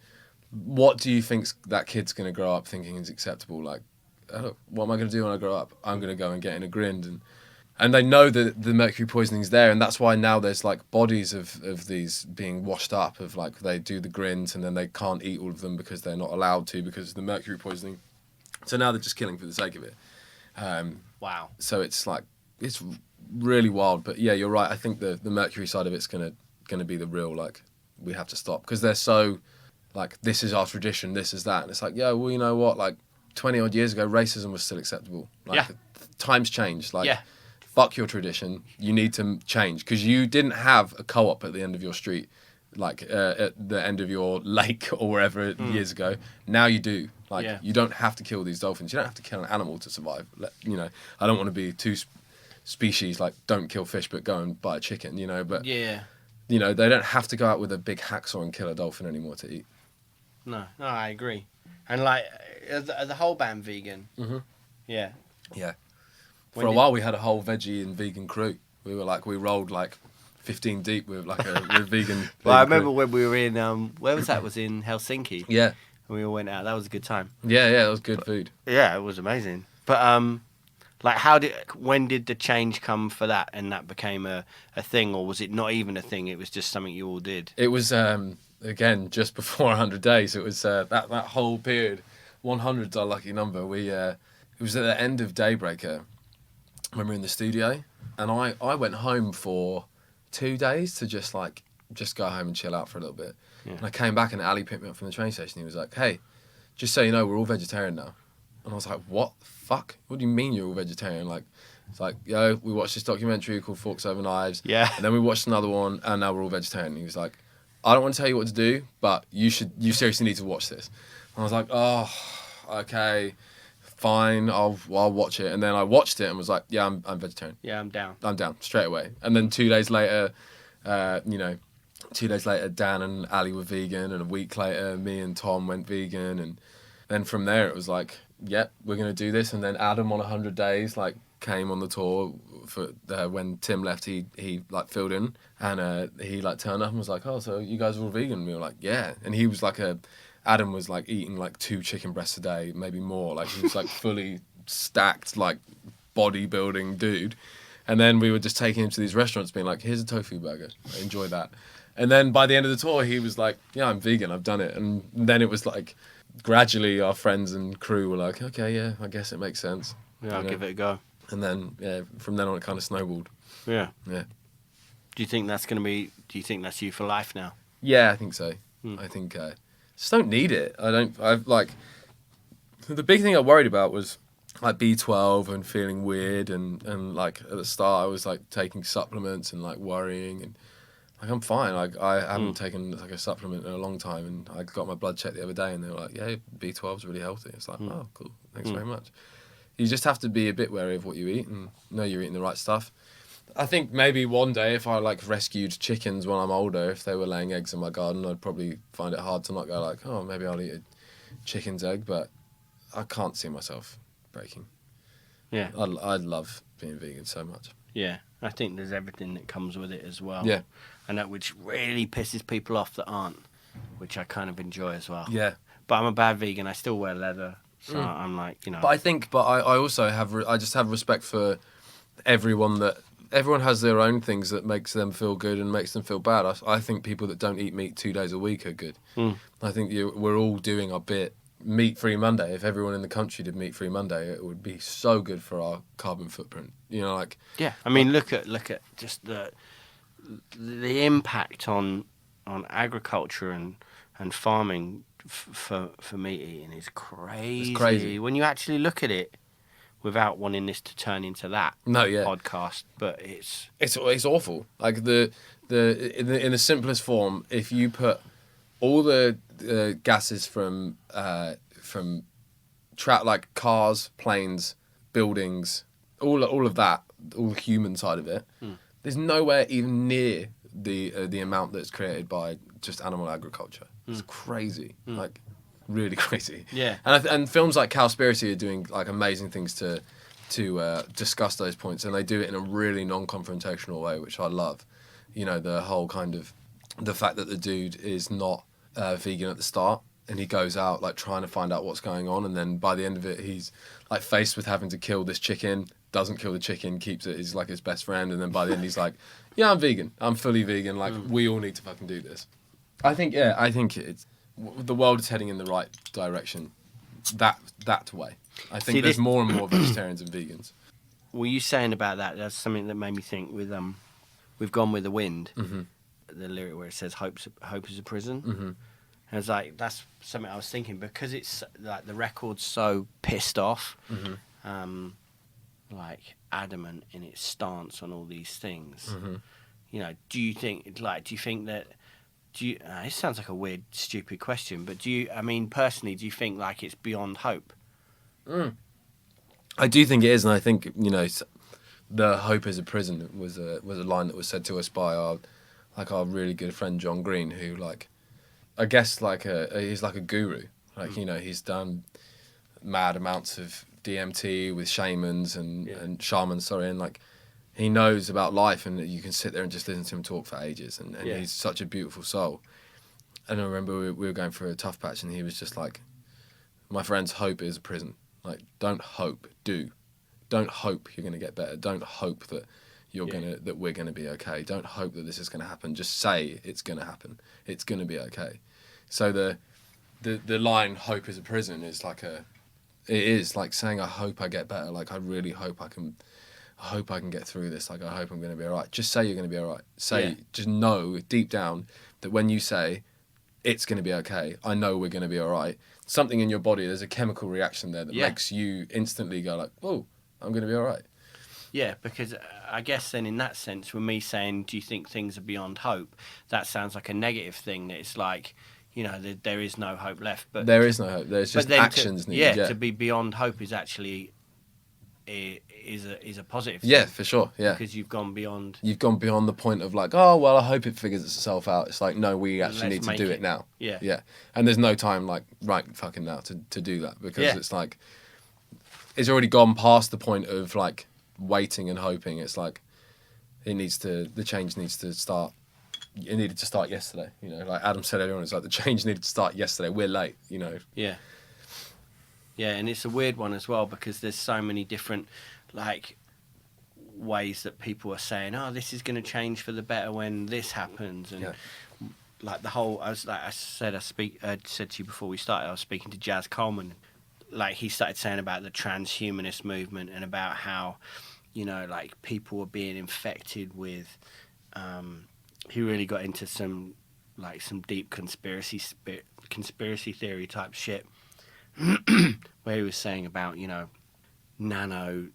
What do you think that kid's going to grow up thinking is acceptable? Like, oh, what am I going to do when I grow up? I'm going to go and get in a grind, and they know that the mercury poisoning's there, and that's why now there's like bodies of these being washed up, of like they do the grinds and then they can't eat all of them because they're not allowed to because of the mercury poisoning. So now they're just killing for the sake of it. Wow. So it's really wild. But yeah, you're right. I think the mercury side of it's gonna be the real, like, we have to stop, because they're so like, this is our tradition, this is that. And it's like, yeah, well, you know what? Like, 20 odd years ago, racism was still acceptable. Like, times changed. Like, fuck your tradition. You need to change, because you didn't have a co-op at the end of your street, like at the end of your lake or wherever years ago. Now you do. Like, you don't have to kill these dolphins. You don't have to kill an animal to survive. You know, I don't want to be too species, like, don't kill fish, but go and buy a chicken, you know. But, you know, they don't have to go out with a big hacksaw and kill a dolphin anymore to eat. No, I agree. And, like, the whole band vegan. Mm-hmm. Yeah. Yeah. For a while, we had a whole veggie and vegan crew. We rolled like 15 deep with like a vegan. Well, I remember when we were in, where was that? Was in Helsinki. Yeah. And we all went out. That was a good time. Yeah, that was good food. Yeah, it was amazing. But, like, when did the change come for that, and that became a thing, or was it not even a thing? It was just something you all did. It was, again, just before 100 days. It was that whole period. 100's our lucky number. It was at the end of Daybreaker when we were in the studio, and I went home for 2 days to just go home and chill out for a little bit. Yeah. And I came back and Ali picked me up from the train station. He was like, "Hey, just so you know, we're all vegetarian now." And I was like, "What the fuck? What do you mean you're all vegetarian?" Like, it's like, yo, we watched this documentary called Forks Over Knives. Yeah. And then we watched another one, and now we're all vegetarian. And he was like, "I don't want to tell you what to do, but you seriously need to watch this." And I was like, "Oh, okay, fine, I'll watch it." And then I watched it and was like, "Yeah, I'm vegetarian. Yeah, I'm down. I'm down straight away." And then 2 days later, 2 days later, Dan and Ali were vegan, and a week later, me and Tom went vegan, and then from there it was like, "Yep, we're gonna do this." And then Adam on 100 Days like came on the tour for when Tim left. He like filled in, and he like turned up and was like, "Oh, so you guys are all vegan?" And we were like, "Yeah." And he was like Adam was like eating like 2 chicken breasts a day, maybe more. Like, he was like fully stacked, like, bodybuilding dude. And then we were just taking him to these restaurants being like, "Here's a tofu burger. Enjoy that." And then by the end of the tour, he was like, "Yeah, I'm vegan. I've done it." And then it was like, gradually our friends and crew were like, "Okay, yeah, I guess it makes sense." Yeah, I'll give it a go. And then, yeah, from then on it kind of snowballed. Yeah. Yeah. Do you think that's you for life now? Yeah, I think so. I think just don't need it. The big thing I worried about was like B12 and feeling weird, and like at the start I was like taking supplements and like worrying, and like I'm fine. Like, I haven't taken like a supplement in a long time, and I got my blood checked the other day and they were like, "Yeah, B12's really healthy." It's like, "Oh, cool. Thanks very much." You just have to be a bit wary of what you eat and know you're eating the right stuff. I think maybe one day if I like rescued chickens when I'm older, if they were laying eggs in my garden, I'd probably find it hard to not go like, "Oh, maybe I'll eat a chicken's egg," but I can't see myself breaking. Yeah. I love being vegan so much. Yeah. I think there's everything that comes with it as well. Yeah. And that which really pisses people off that aren't, which I kind of enjoy as well. Yeah. But I'm a bad vegan. I still wear leather. So I'm like, you know. But I also I just have respect for everyone has their own things that makes them feel good and makes them feel bad. I think people that don't eat meat 2 days a week are good. I think we're all doing our bit. Meat-free Monday, if everyone in the country did Meat-free Monday, it would be so good for our carbon footprint. You know, like... Yeah, I mean, look at just the impact on agriculture and farming for meat eating is crazy. It's crazy. When you actually look at it, without wanting this to turn into that podcast, but it's awful. Like in the simplest form, if you put all the gases from like cars, planes, buildings, all of that, all the human side of it, there's nowhere even near the amount that's created by just animal agriculture. It's crazy, like really crazy. Yeah. And films like Cowspiracy are doing like amazing things to discuss those points, and they do it in a really non-confrontational way, which I love. You know, the whole kind of the fact that the dude is not vegan at the start, and he goes out like trying to find out what's going on, and then by the end of it, he's like faced with having to kill this chicken. Doesn't kill the chicken, keeps it. He's like his best friend, and then by the end, he's like, "Yeah, I'm vegan. I'm fully vegan. Like we all need to fucking do this." I think it's the world is heading in the right direction. That way. I think there's more and more vegetarians and vegans. Were you saying about that? That's something that made me think. We've gone with the wind. The lyric where it says "Hope is a prison," And it's like, that's something I was thinking, because it's like the record's so pissed off, like adamant in its stance on all these things. You know, do you think that, it sounds like a weird, stupid question, but I mean, personally, do you think like it's beyond hope? I do think it is, and I think, you know, the hope is a prison was a line that was said to us by our really good friend John Green, who, like, I guess he's like a guru. Like, you know, he's done mad amounts of DMT with shamans and shamans, and like, he knows about life, and you can sit there and just listen to him talk for ages, and he's such a beautiful soul. And I remember we were going through a tough patch, and he was just like, my friends, hope is a prison. Like, don't hope, do. Don't hope you're going to get better. Don't hope that that we're going to be okay. Don't hope that this is going to happen. Just say it's going to happen. It's going to be okay. So the line "hope is a prison" is like it is like saying, I hope I get better. Like, I really hope I can get through this. Like, I hope I'm going to be all right. Just say you're going to be all right. Just know deep down that when you say it's going to be okay, I know we're going to be all right. Something in your body, there's a chemical reaction there that makes you instantly go like, whoa, I'm going to be all right. Yeah, because I guess then in that sense, with me saying, do you think things are beyond hope, that sounds like a negative thing, that it's like, you know, there is no hope left. But there is no hope. There's just actions needed. Yeah, to be beyond hope is actually is a positive thing. Yeah, for sure. Yeah, because you've gone beyond. You've gone beyond the point of like, oh well, I hope it figures itself out. It's like, no, we actually need to do it now. Yeah, yeah. And there's no time like right fucking now to do that, because it's like it's already gone past the point of like waiting and hoping. It's like the change needs to start. It needed to start yesterday. You know, like Adam said earlier on, it's like the change needed to start yesterday. We're late. You know. Yeah. Yeah, and it's a weird one as well, because there's so many different like ways that people are saying, oh, this is going to change for the better when this happens, and like the whole, I said to you before we started, I was speaking to Jazz Coleman, like he started saying about the transhumanist movement and about how, you know, like people were being infected with, he really got into some deep conspiracy theory type shit, where he was saying about, you know, nano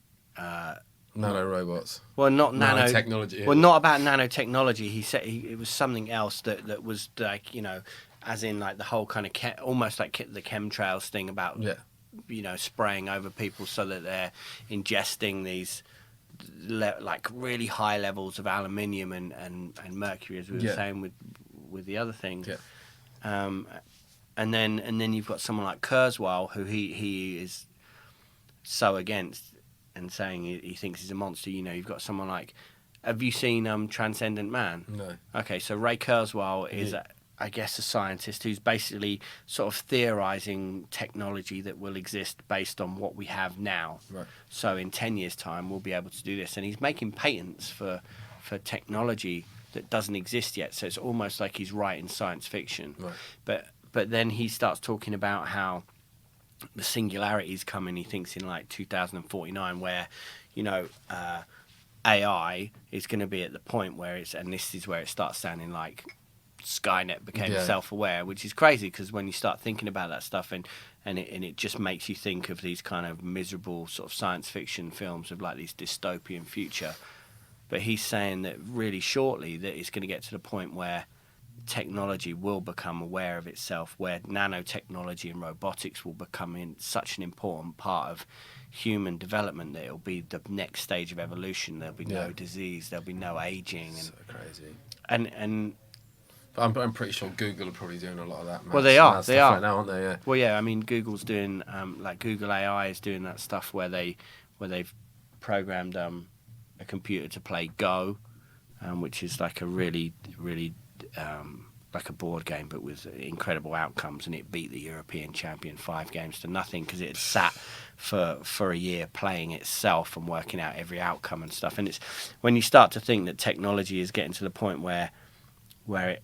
robots. Well, not nanotechnology. Well, not about nanotechnology. He said it was something else that was like, you know, as in like the whole kind of almost like the chemtrails thing about, you know, spraying over people so that they're ingesting these like really high levels of aluminium and mercury, as we were saying with the other things. Yeah. And then you've got someone like Kurzweil, who he is so against and saying he thinks he's a monster. You know, you've got someone like, have you seen Transcendent Man? No. Okay, so Ray Kurzweil is, I guess, a scientist who's basically sort of theorizing technology that will exist based on what we have now. Right. So in 10 years' time, we'll be able to do this. And he's making patents for technology that doesn't exist yet. So it's almost like he's writing science fiction. Right. But then he starts talking about how the singularity is coming, he thinks, in like 2049, where, you know, AI is going to be at the point where and this is where it starts sounding like Skynet became self-aware, which is crazy, because when you start thinking about that stuff and it just makes you think of these kind of miserable sort of science fiction films of like this dystopian future. But he's saying that really shortly that it's going to get to the point where technology will become aware of itself, where nanotechnology and robotics will become such an important part of human development that it'll be the next stage of evolution. There'll be no disease, there'll be no aging. So crazy. And I'm pretty sure Google are probably doing a lot of that. Well, they are right now, aren't they? Yeah. Well, yeah. I mean, Google's doing like Google AI is doing that stuff where they've programmed a computer to play Go, which is like a really like a board game, but with incredible outcomes, and it beat the European champion 5 games to nothing, because it had sat for a year playing itself and working out every outcome and stuff. And it's when you start to think that technology is getting to the point where we're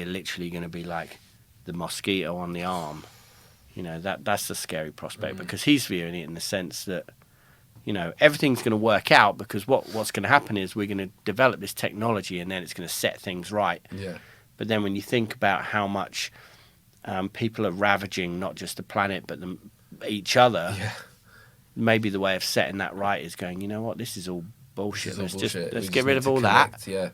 literally going to be like the mosquito on the arm, you know, that's a scary prospect, because he's viewing it in the sense that, you know, everything's going to work out, because what's going to happen is we're going to develop this technology and then it's going to set things right. Yeah. But then when you think about how much people are ravaging not just the planet but each other. Yeah. Maybe the way of setting that right is going, you know what, this is all bullshit. This is all bullshit. Let's We get just rid need of to all connect, that, yeah.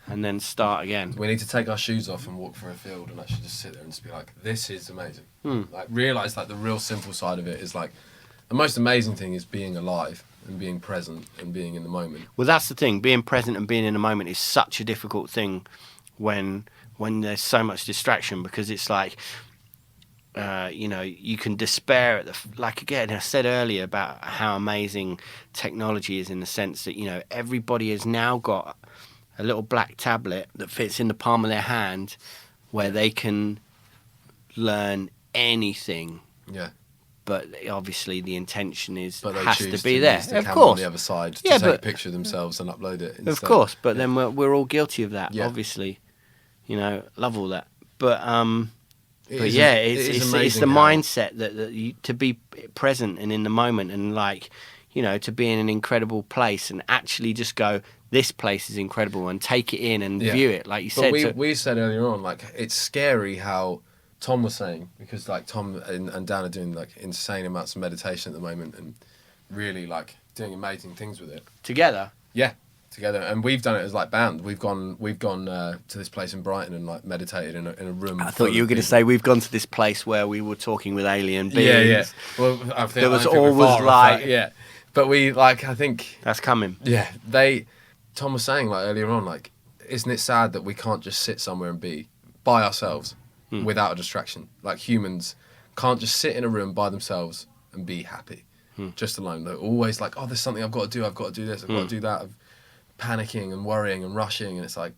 and then start again. We need to take our shoes off and walk through a field and actually just sit there and just be like, this is amazing. Like, realise, like, the real simple side of it is, like, the most amazing thing is being alive and being present and being in the moment. Well, that's the thing. Being present and being in the moment is such a difficult thing when there's so much distraction, because it's like, you know, you can despair at like, again, I said earlier about how amazing technology is, in the sense that, you know, everybody has now got a little black tablet that fits in the palm of their hand, where they can learn anything. Yeah. But obviously the intention But they has choose to be to there. use the Of camera on course. the other side to Yeah, take a but- picture of themselves and upload it instead. Of course, but Yeah. then we're all guilty of that, Yeah. obviously. You know, love all that. But It but is- yeah, it is it's amazing the how- mindset that you, to be present and in the moment, and, like, you know, to be in an incredible place and actually just go, this place is incredible, and take it in and Yeah. view it, like you But said. we said earlier on, like, it's scary how Tom was saying, because, like, Tom and Dan are doing, like, insane amounts of meditation at the moment and really, like, doing amazing things with it. Together. Yeah, together. And we've done it as, like, band. We've gone to this place in Brighton and, like, meditated in a room. I thought you were going to say we've gone to this place where we were talking with alien beings. Yeah, yeah. Well, I think, There was I think we're always, far off like- that, yeah. But we, like, I think, That's coming. yeah, Tom was saying, like, earlier on, like, isn't it sad that we can't just sit somewhere and be by ourselves without a distraction? Like, humans can't just sit in a room by themselves and be happy, just alone. They're always like, oh, there's something I've got to do. I've got to do this. I've got to do that. Of panicking and worrying and rushing. And it's like,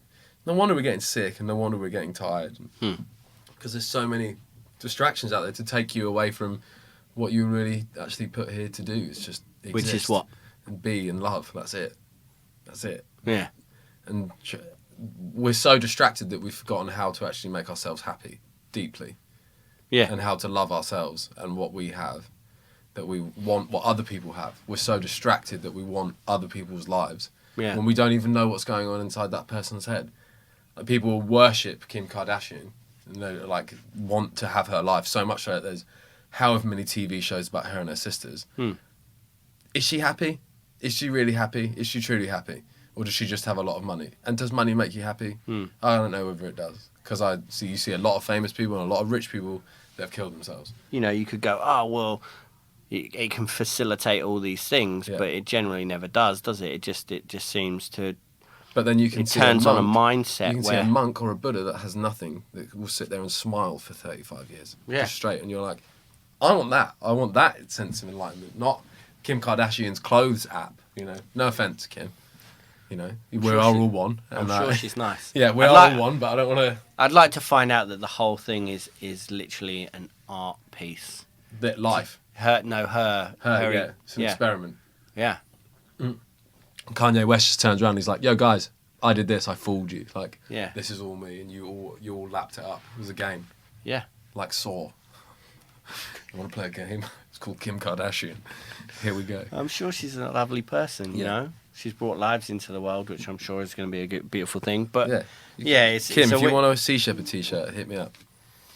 no wonder we're getting sick and no wonder we're getting tired. Because there's so many distractions out there to take you away from what you really actually put here to do. It's just exist. Which is what? And be and love. That's it. That's it. Yeah. And we're so distracted that we've forgotten how to actually make ourselves happy deeply. Yeah. And how to love ourselves and what we have, that we want what other people have. We're so distracted that we want other people's lives Yeah. when we don't even know what's going on inside that person's head. Like, people worship Kim Kardashian and they, like, want to have her life so much so that there's however many TV shows about her and her sisters. Is she happy? Is she really happy? Is she truly happy? Or does she just have a lot of money? And does money make you happy? I don't know whether it does. Because you see a lot of famous people and a lot of rich people that have killed themselves. You know, you could go, oh, well, it can facilitate all these things, Yeah. but it generally never does it? It just seems to. But then you can It see turns a on a monk, mindset you can see where a monk or a Buddha that has nothing, that will sit there and smile for 35 years. Yeah. Just straight. And you're like, I want that. I want that sense of enlightenment. Not Kim Kardashian's clothes app, you know. No offence, Kim. You know, we are all one. I'm and, sure she's nice. Yeah, we I'd are like- all one, but I don't want to... I'd like to find out that the whole thing is literally an art piece. That life. Her, Yeah. It's an experiment. Yeah. Kanye West just turns around and he's like, yo, guys, I did this. I fooled you. Like, Yeah. this is all me. And you all lapped it up. It was a game. Yeah. Like Saw. I want to play a game. It's called Kim Kardashian. Here we go. I'm sure she's a lovely person, you Yeah. know. She's brought lives into the world, which I'm sure is going to be a good, beautiful thing. But Yeah. yeah, it's Kim, it's if you want a Sea Shepherd t-shirt, hit me up.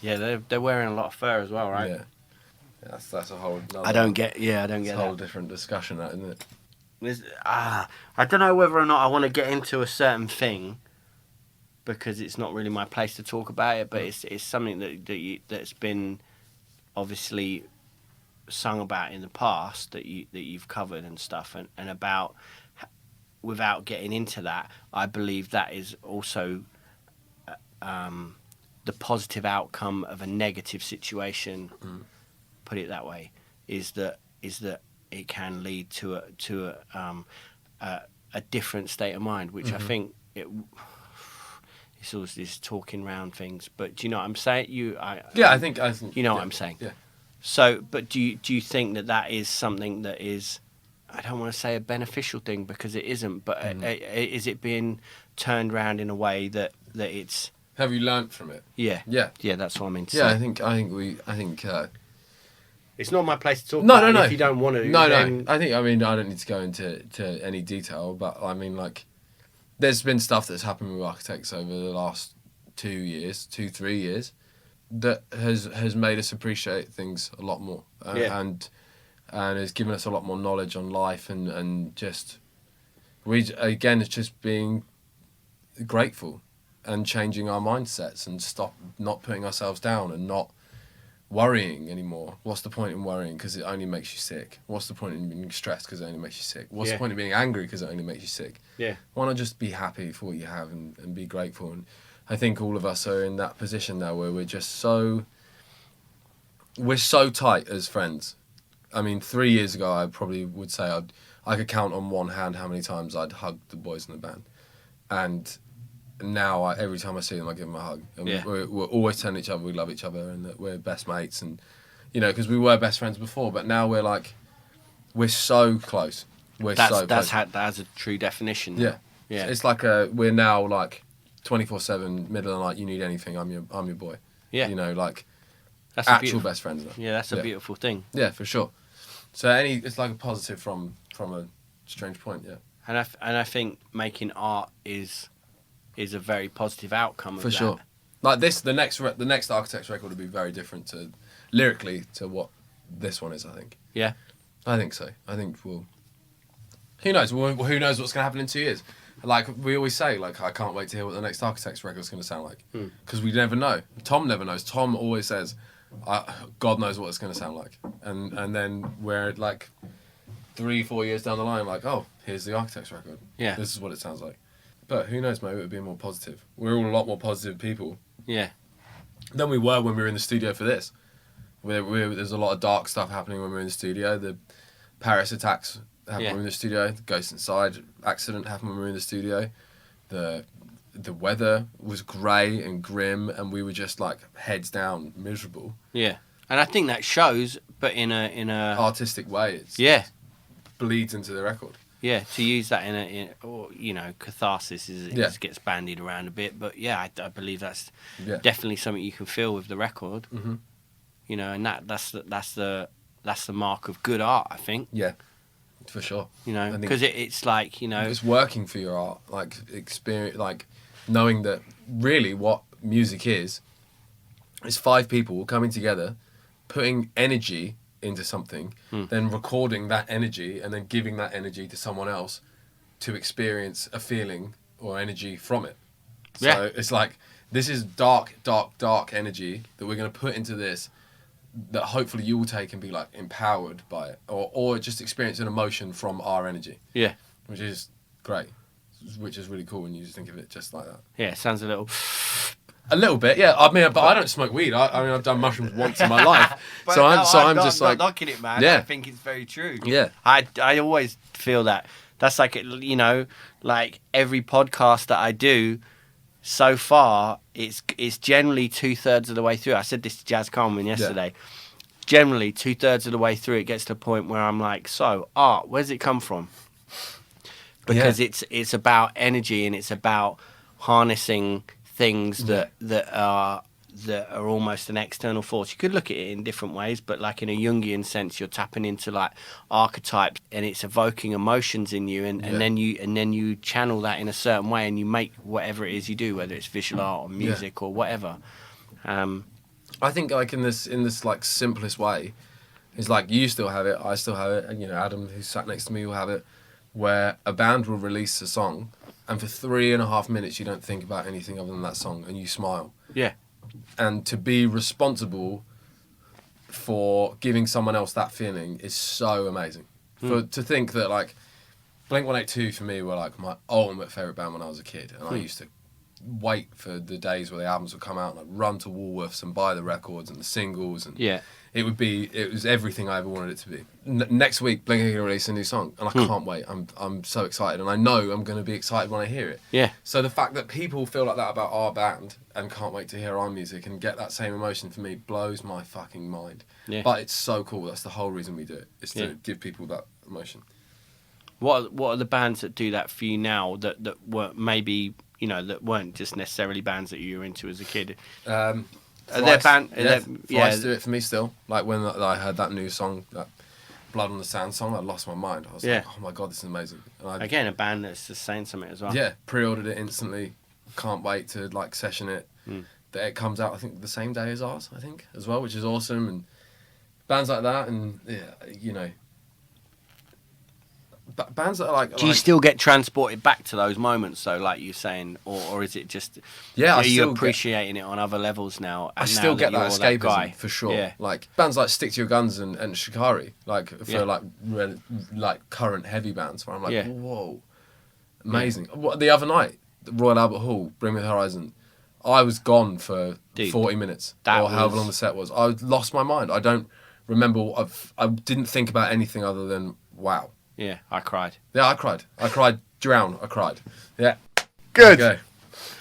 Yeah, they're wearing a lot of fur as well, right? Yeah. That's a whole... I don't get It's a that. whole different discussion, that, isn't it? I don't know whether or not I want to get into a certain thing, because it's not really my place to talk about it. But it's something that's been obviously sung about in the past, that you've covered and stuff, and about, without getting into that, I believe that is also the positive outcome of a negative situation. Put it that way, is that it can lead to a different state of mind, which I think it's always this talking round things. But do you know what I'm saying? I think you know yeah, what I'm saying. Yeah. So, but do you think that is something that is, I don't want to say a beneficial thing, because it isn't, but is it being turned around in a way that it's... Have you learnt from it? Yeah. Yeah. Yeah, that's what I mean to Yeah, say. I think. It's not my place to talk No, about no, it no. if you don't want to. No. then- I don't need to go into any detail, but I mean, like, there's been stuff that's happened with architects over the last 3 years, that has made us appreciate things a lot more, and has given us a lot more knowledge on life, and just it's just being grateful and changing our mindsets and stop not putting ourselves down and not worrying anymore. What's the point in worrying because it only makes you sick? What's the point in being stressed because it only makes you sick? What's the point in being angry because it only makes you sick? Yeah. Why not just be happy for what you have and be grateful? And I think all of us are in that position now where we're so tight as friends. I mean, 3 years ago, I probably would say I could count on one hand how many times I'd hugged the boys in the band. And now every time I see them, I give them a hug. And we're always telling each other we love each other and that we're best mates. And, because we were best friends before, but now we're so close. That's a true definition. Yeah. Yeah. It's like we're now like 24/7, middle of the night, you need anything, I'm your boy. Yeah. That's actual best friends now. Yeah, that's a beautiful thing. Yeah, for sure. So it's like a positive from a strange point, yeah. And I think making art is a very positive outcome of that. For sure. Like the next Architects record will be very different lyrically to what this one is, I think. Yeah. I think so. I think who knows? Who knows what's going to happen in 2 years? Like we always say, like I can't wait to hear what the next Architects record is going to sound like, because we never know. Tom never knows. Tom always says, God knows what it's going to sound like, and then we're like 3-4 years down the line, like, oh, here's the Architects record. Yeah, this is what it sounds like. But who knows? Maybe it would be more positive. We're all a lot more positive people. Yeah. Than we were when we were in the studio for this. There's a lot of dark stuff happening when we were in the studio. The Paris attacks happened when we were in the studio. The Ghost Inside accident happened when we were in the studio. The weather was grey and grim, and we were just like heads down, miserable. Yeah, and I think that shows, but in a artistic way. Bleeds into the record. Yeah, to use that catharsis gets bandied around a bit, but I believe that's definitely something you can feel with the record. Mm-hmm. And that's the mark of good art, I think. Yeah, for sure. Because it's like it's working for your art, like experience, like knowing that really what music is 5 people coming together, putting energy into something, then recording that energy and then giving that energy to someone else to experience a feeling or energy from it. So it's like, this is dark energy that we're going to put into this, that hopefully you will take and be like empowered by it, or just experience an emotion from our energy. Yeah. Which is great. Which is really cool when you just think of it just like that. Yeah, it sounds a little bit, yeah. I mean, but I don't smoke weed. I mean, I've done mushrooms once in my life, I'm just like, not knocking it, man. Yeah. I think it's very true. Yeah, I always feel that. That's like like every podcast that I do so far, it's generally 2/3 of the way through. I said this to Jazz Carmen yesterday. Yeah. Generally 2/3 of the way through, it gets to the point where I'm like, so art, where's it come from? Because it's about energy, and it's about harnessing things that are almost an external force. You could look at it in different ways, but like in a Jungian sense, you're tapping into like archetypes, and it's evoking emotions in you, and then you channel that in a certain way, and you make whatever it is you do, whether it's visual art or music or whatever. I think like in this like simplest way, it's like you still have it, I still have it, and Adam, who's sat next to me, will have it, where a band will release a song, and for 3.5 minutes you don't think about anything other than that song, and you smile. Yeah. And to be responsible for giving someone else that feeling is so amazing. To think that like Blink-182 for me were like my ultimate favourite band when I was a kid, and I used to wait for the days where the albums would come out, and I'd run to Woolworths and buy the records and the singles, and it was everything I ever wanted it to be. Next week, Blink are going to release a new song, and I can't wait. I'm so excited, and I know I'm going to be excited when I hear it. Yeah. So the fact that people feel like that about our band and can't wait to hear our music and get that same emotion for me blows my fucking mind. Yeah. But it's so cool. That's the whole reason we do it, is to give people that emotion. What are the bands that do that for you now that were maybe that weren't just necessarily bands that you were into as a kid? Thrice do it for me still. Like when I heard that new song, that Blood on the Sand song, I lost my mind. I was like, oh my God, this is amazing. And again, a band that's just saying something as well. Yeah, pre-ordered it instantly. Can't wait to like session it. it comes out, I think, the same day as ours, I think, as well, which is awesome. And bands like that, and bands that are like. Do you still get transported back to those moments, though, like you're saying, or is it just? Yeah, are you appreciating it on other levels now? I still get that escapism guy? For sure. Yeah. Like bands like Stick to Your Guns and Shikari, like for like current heavy bands, where I'm like, whoa, amazing. Yeah. The other night, Royal Albert Hall, Bring Me the Horizon, I was gone for 40 minutes however long the set was. I lost my mind. I don't remember. I didn't think about anything other than wow. Yeah, I cried. Yeah, I cried. Drown. I cried. Yeah. Good. Yeah.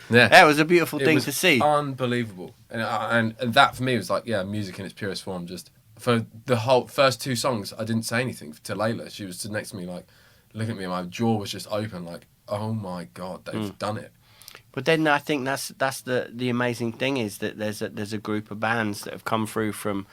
That was a beautiful thing to see. Unbelievable. And that for me was like, music in its purest form. Just for the whole first 2 songs, I didn't say anything to Layla. She was stood next to me, like, looking at me, and my jaw was just open, like, oh my God, they've done it. But then I think that's the amazing thing is that there's a group of bands that have come through from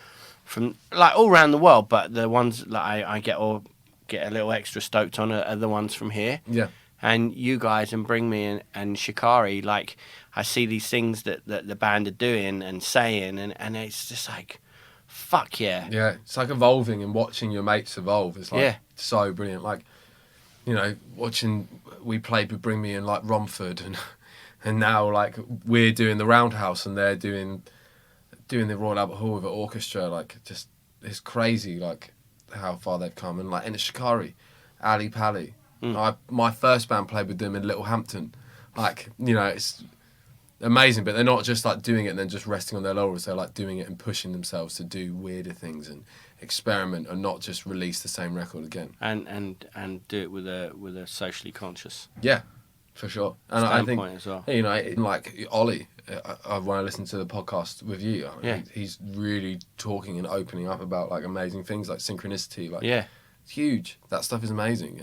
like all around the world, but the ones that I get a little extra stoked on are the ones from here. Yeah. And you guys and Bring Me and Shikari, like I see these things that the band are doing and saying, and it's just like, fuck yeah. Yeah, it's like evolving and watching your mates evolve. It's like so brilliant. Like, watching, we played with Bring Me in like Romford, and now like we're doing the Roundhouse and they're doing the Royal Albert Hall with an orchestra. Like, just it's crazy. Like, how far they've come. And like in Shikari, Ali Pali, my first band played with them in Littlehampton. Like, it's amazing, but they're not just like doing it and then just resting on their laurels. They're like doing it and pushing themselves to do weirder things and experiment and not just release the same record again. And do it with a socially conscious. Yeah, for sure. And I think as well. Like Ollie, when I listen to the podcast with you, he's really talking and opening up about like amazing things like synchronicity. Like, it's huge. That stuff is amazing.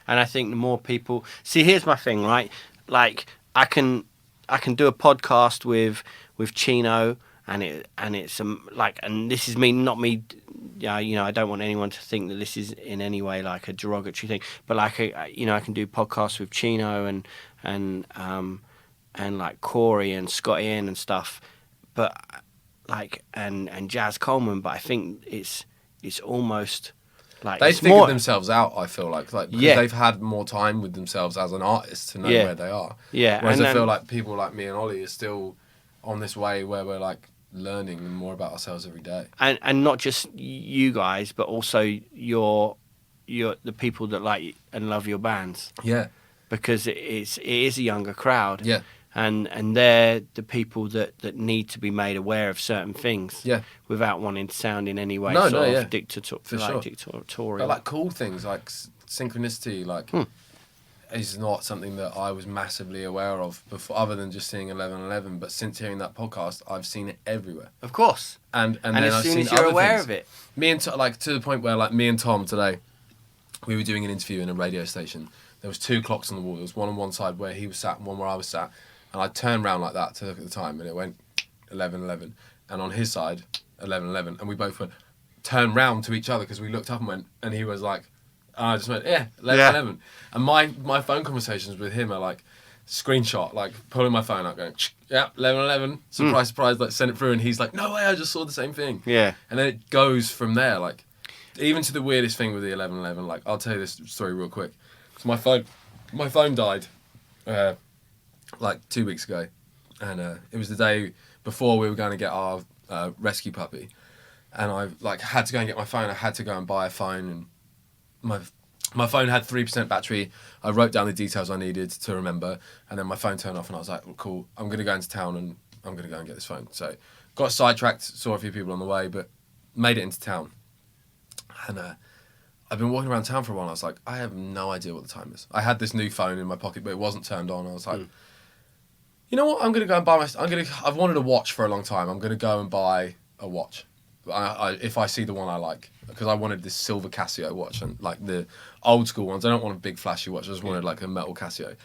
And I think the more people see, here's my thing, right? Like I can do a podcast with Chino, and it's like, and this is me, not me. I don't want anyone to think that this is in any way like a derogatory thing, but like I can do podcasts with Chino and like Corey and Scott Ian and stuff, but like and Jazz Coleman. But I think it's almost like they've figured themselves out. I feel like because they've had more time with themselves as an artist to know where they are. Yeah, whereas I feel like people like me and Ollie are still on this way where we're like learning more about ourselves every day. And not just you guys, but also your the people that like and love your bands. Yeah, because it is a younger crowd. Yeah. And they're the people that need to be made aware of certain things. Yeah. Without wanting to sound in any way dictatorial. But like cool things like synchronicity, like is not something that I was massively aware of before, other than just seeing 1111. But since hearing that podcast, I've seen it everywhere. Of course. And then as I've soon seen as you're other aware things. of it, me and like to the point where like me and Tom today, we were doing an interview in a radio station. There was 2 clocks on the wall. There was one on one side where he was sat and one where I was sat. And I turned round like that to look at the time, and it went 11:11. And on his side, 11:11. And we both went, turned round to each other because we looked up and went, and he was like, and I just went, 11:11. And my phone conversations with him are like, screenshot, like pulling my phone out, going, 11:11. Surprise, surprise, like send it through. And he's like, no way, I just saw the same thing. Yeah. And then it goes from there, like, even to the weirdest thing with the 11:11. Like, I'll tell you this story real quick. So my phone died. Like 2 weeks ago, and it was the day before we were going to get our rescue puppy, and I like had to go and get my phone. I had to go and buy a phone, and my phone had 3% battery. I wrote down the details I needed to remember, and then my phone turned off, and I was like, well, cool, I'm going to go into town and I'm going to go and get this phone. So got sidetracked, saw a few people on the way, but made it into town, and I've been walking around town for a while, and I was like, I have no idea what the time is. I had this new phone in my pocket, but it wasn't turned on. I was like, you know what? I'm gonna go and buy I've wanted a watch for a long time. I'm gonna go and buy a watch. If I see the one I like, because I wanted this silver Casio watch, and like the old school ones. I don't want a big flashy watch. I just wanted like a metal Casio.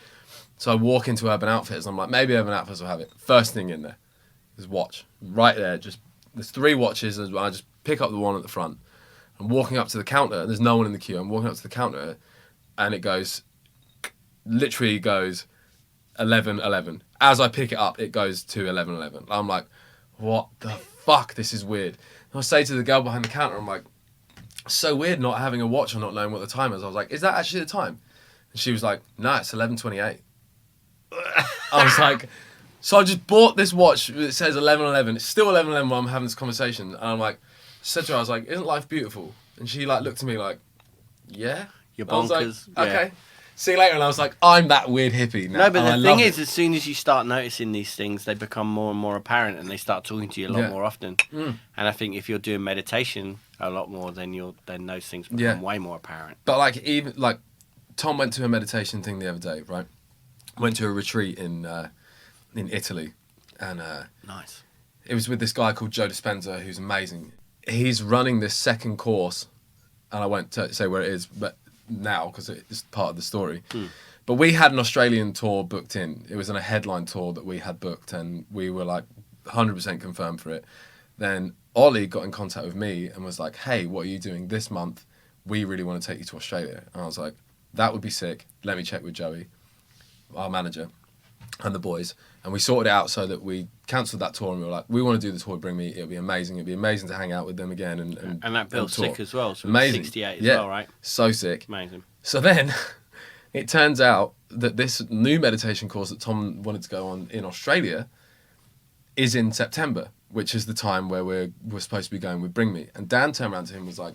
So I walk into Urban Outfitters, and I'm like, maybe Urban Outfitters will have it. First thing in there is watch right there. Just there's 3 watches, and I just pick up the one at the front. I'm walking up to the counter. There's no one in the queue. I'm walking up to the counter, and it literally goes 11:11, as I pick it up, it goes to 11:11. I'm like, what the fuck? This is weird. And I say to the girl behind the counter, I'm like, so weird not having a watch or not knowing what the time is. I was like, is that actually the time? And she was like, no, it's 11:28. I was like, so I just bought this watch that says 11:11. It's still 11:11 while I'm having this conversation. And I'm like, said to her, I was like, isn't life beautiful? And she like looked at me like, yeah. You're I was bonkers. like, okay. See you later. And I was like, I'm that weird hippie now. No, but and the I thing love is, it. as soon as you start noticing these things, they become more and more apparent, and they start talking to you a lot more often. And I think if you're doing meditation a lot more, then those things become way more apparent. But like even like Tom went to a meditation thing the other day, right? Went to a retreat in Italy, and Nice. it was with this guy called Joe Dispenza, who's amazing. He's running this second course, and I won't say where it is, but now because it's part of the story. But we had an Australian tour booked in. It was a headline tour that we had booked, and we were like 100% confirmed for it. Then Ollie got in contact with me and was like, hey, what are you doing this month? We really want to take you to Australia. And I was like, that would be sick. Let me check with Joey, our manager, and the boys. And we sorted it out so that we cancelled that tour, and we were like, we want to do the tour, bring me. It'll be amazing. It'll be amazing to hang out with them again. And that bill's tour. sick as well. So Amazing. 68 as well, right? So sick. Amazing. So then it turns out that this new meditation course that Tom wanted to go on in Australia is in September, which is the time where we're supposed to be going with Bring Me. And Dan turned around to him and was like,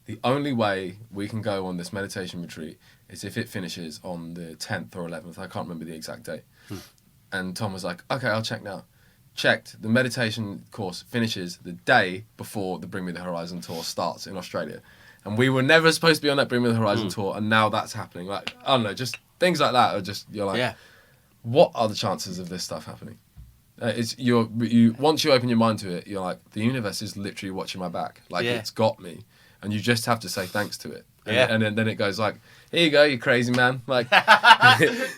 the only way we can go on this meditation retreat is if it finishes on the 10th or 11th. I can't remember the exact date. And Tom was like, okay, I'll check now. Checked. The meditation course finishes the day before the Bring Me the Horizon tour starts in Australia. And we were never supposed to be on that Bring Me the Horizon tour, and now that's happening. Like, I don't know, just things like that are just, you're like, what are the chances of this stuff happening? Once you open your mind to it, you're like, the universe is literally watching my back. Like, it's got me. And you just have to say thanks to it. And then it goes like, here you go, you crazy man. Like,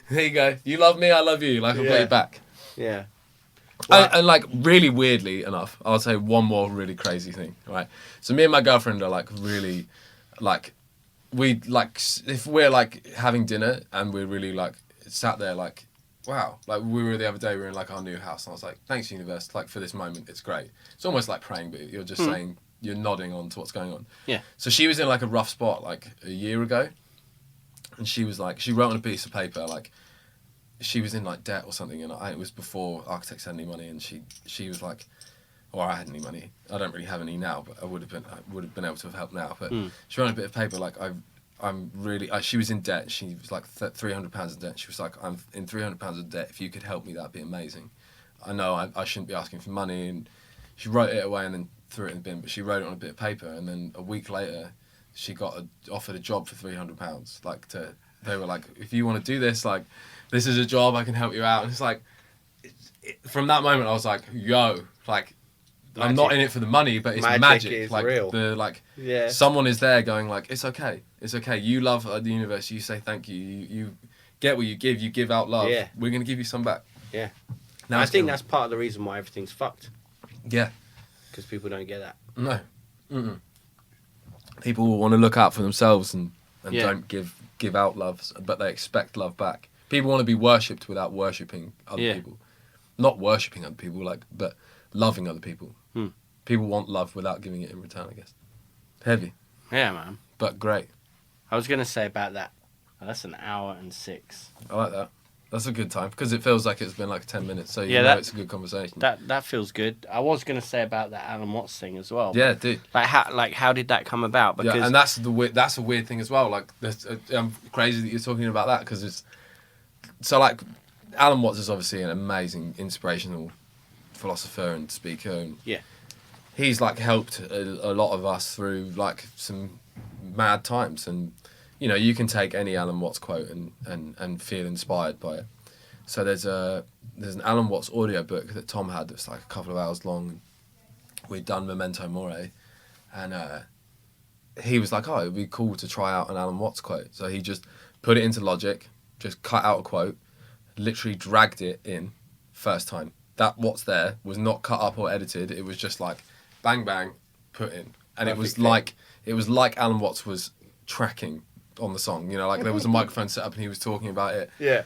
here you go. You love me, I love you. Like, I'll put it back. Yeah. And like, really weirdly enough, I'll say one more really crazy thing, right? So me and my girlfriend are like really, like, we like, if we're like having dinner and we're really like sat there like, wow. Like, we were the other day, we were in like our new house, and I was like, thanks universe, like for this moment, it's great. It's almost like praying, but you're just saying, you're nodding on to what's going on. Yeah. So she was in like a rough spot like a year ago, and she was like, she wrote on a piece of paper like, she was in like debt or something, and it was before Architects had any money, and she was like, or I had any money. I don't really have any now, but I would have been able to have helped now. But she wrote on a bit of paper like, I'm really. She was in debt. She was like £300 in debt. She was like, I'm in £300 of debt. If you could help me, that'd be amazing. I know I shouldn't be asking for money, and she wrote it away and then threw it in the bin. But she wrote it on a bit of paper, and then a week later, she got offered a job for £300. Like they were like, if you want to do this, like, this is a job, I can help you out. And it's like, from that moment, I was like, yo, like, magic. I'm not in it for the money, but it's magic. Is like, real. Someone is there going like, it's okay. It's okay. You love the universe. You say thank you. You get what you give. You give out love. Yeah. We're going to give you some back. Yeah. Now, I think that's part of the reason why everything's fucked. Yeah. Because people don't get that. No. Mm-mm. People will want to look out for themselves and don't give out love, but they expect love back. People want to be worshipped without worshipping other people. Not worshipping other people, but loving other people. People want love without giving it in return, I guess. Heavy. Yeah, man. But great. I was going to say about that. Oh, that's an hour and 6. I like that. That's a good time, because it feels like it's been like 10 minutes, so you know it's a good conversation. That feels good. I was going to say about that Alan Watts thing as well. Yeah, dude. How did that come about? Because and that's a weird thing as well. Like, I'm crazy that you're talking about that, because it's... So, like, Alan Watts is obviously an amazing, inspirational philosopher and speaker. And he's, like, helped a lot of us through, like, some mad times. And, you know, you can take any Alan Watts quote and feel inspired by it. So there's an Alan Watts audiobook that Tom had that's, like, a couple of hours long. We'd done Memento Mori. And he was like, oh, it'd be cool to try out an Alan Watts quote. So he just put it into Logic, just cut out a quote, literally dragged it in first time. That what's there was not cut up or edited. It was just like bang bang put in, and it was like Alan Watts was tracking on the song. You know, like there was a microphone set up and he was talking about it. Yeah.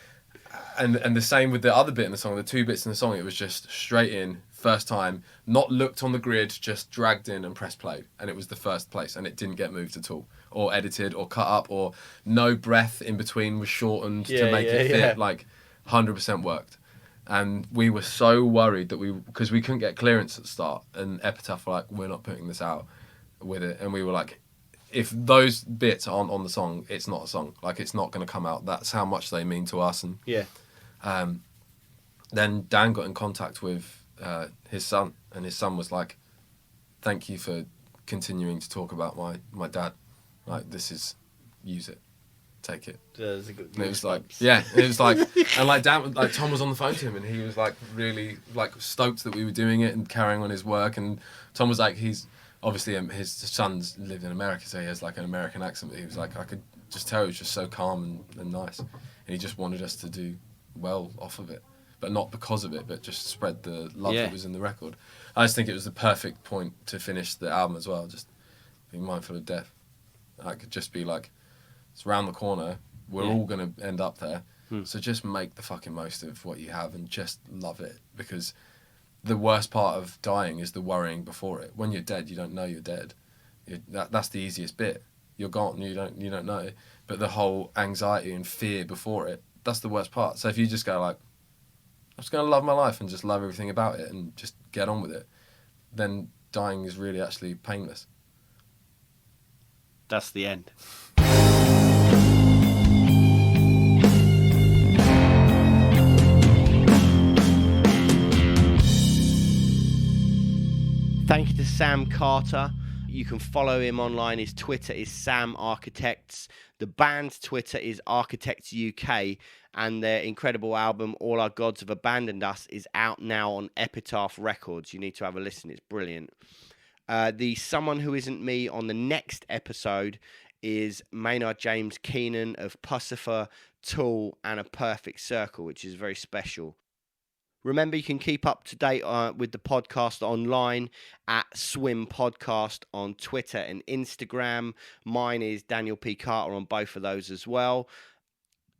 And the same with the other bit in the song, the two bits in the song. It was just straight in, first time, not looked on the grid, just dragged in and pressed play, and it was the first place, and it didn't get moved at all, or edited, or cut up, or no breath in between was shortened to make it fit. Like 100% worked. And we were so worried that because we couldn't get clearance at the start, and Epitaph were like, we're not putting this out with it, and we were like, if those bits aren't on the song, it's not a song. Like, it's not going to come out. That's how much they mean to us. And then Dan got in contact with his son, and his son was like, thank you for continuing to talk about my dad. Like, use it. Take it. There's a good and it was like, yeah, it was like, and like Dan, like Tom was on the phone to him, and he was like really like stoked that we were doing it and carrying on his work. And Tom was like, he's obviously his son's lived in America, so he has like an American accent. But he was like, I could just tell he was just so calm and nice, and he just wanted us to do well off of it, but not because of it, but just spread the love that was in the record. I just think it was the perfect point to finish the album as well. Just being mindful of death. I could just be like, it's around the corner. We're all going to end up there. So just make the fucking most of what you have and just love it. Because the worst part of dying is the worrying before it. When you're dead, you don't know you're dead. That's the easiest bit. You're gone. You don't know. But the whole anxiety and fear before it, that's the worst part. So if you just go like, I'm just going to love my life and just love everything about it and just get on with it, then dying is really actually painless. That's the end. Thank you to Sam Carter. You can follow him online. His Twitter is Sam Architects. The band's Twitter is Architects UK. And their incredible album, All Our Gods Have Abandoned Us, is out now on Epitaph Records. You need to have a listen. It's brilliant. The Someone Who Isn't Me on the next episode is Maynard James Keenan of Pussifer, Tool, and A Perfect Circle, which is very special. Remember, you can keep up to date with the podcast online at Swim Podcast on Twitter and Instagram. Mine is Daniel P. Carter on both of those as well.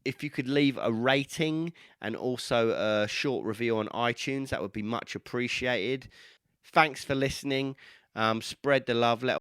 If you could leave a rating and also a short review on iTunes, that would be much appreciated. Thanks for listening. Spread the love. Let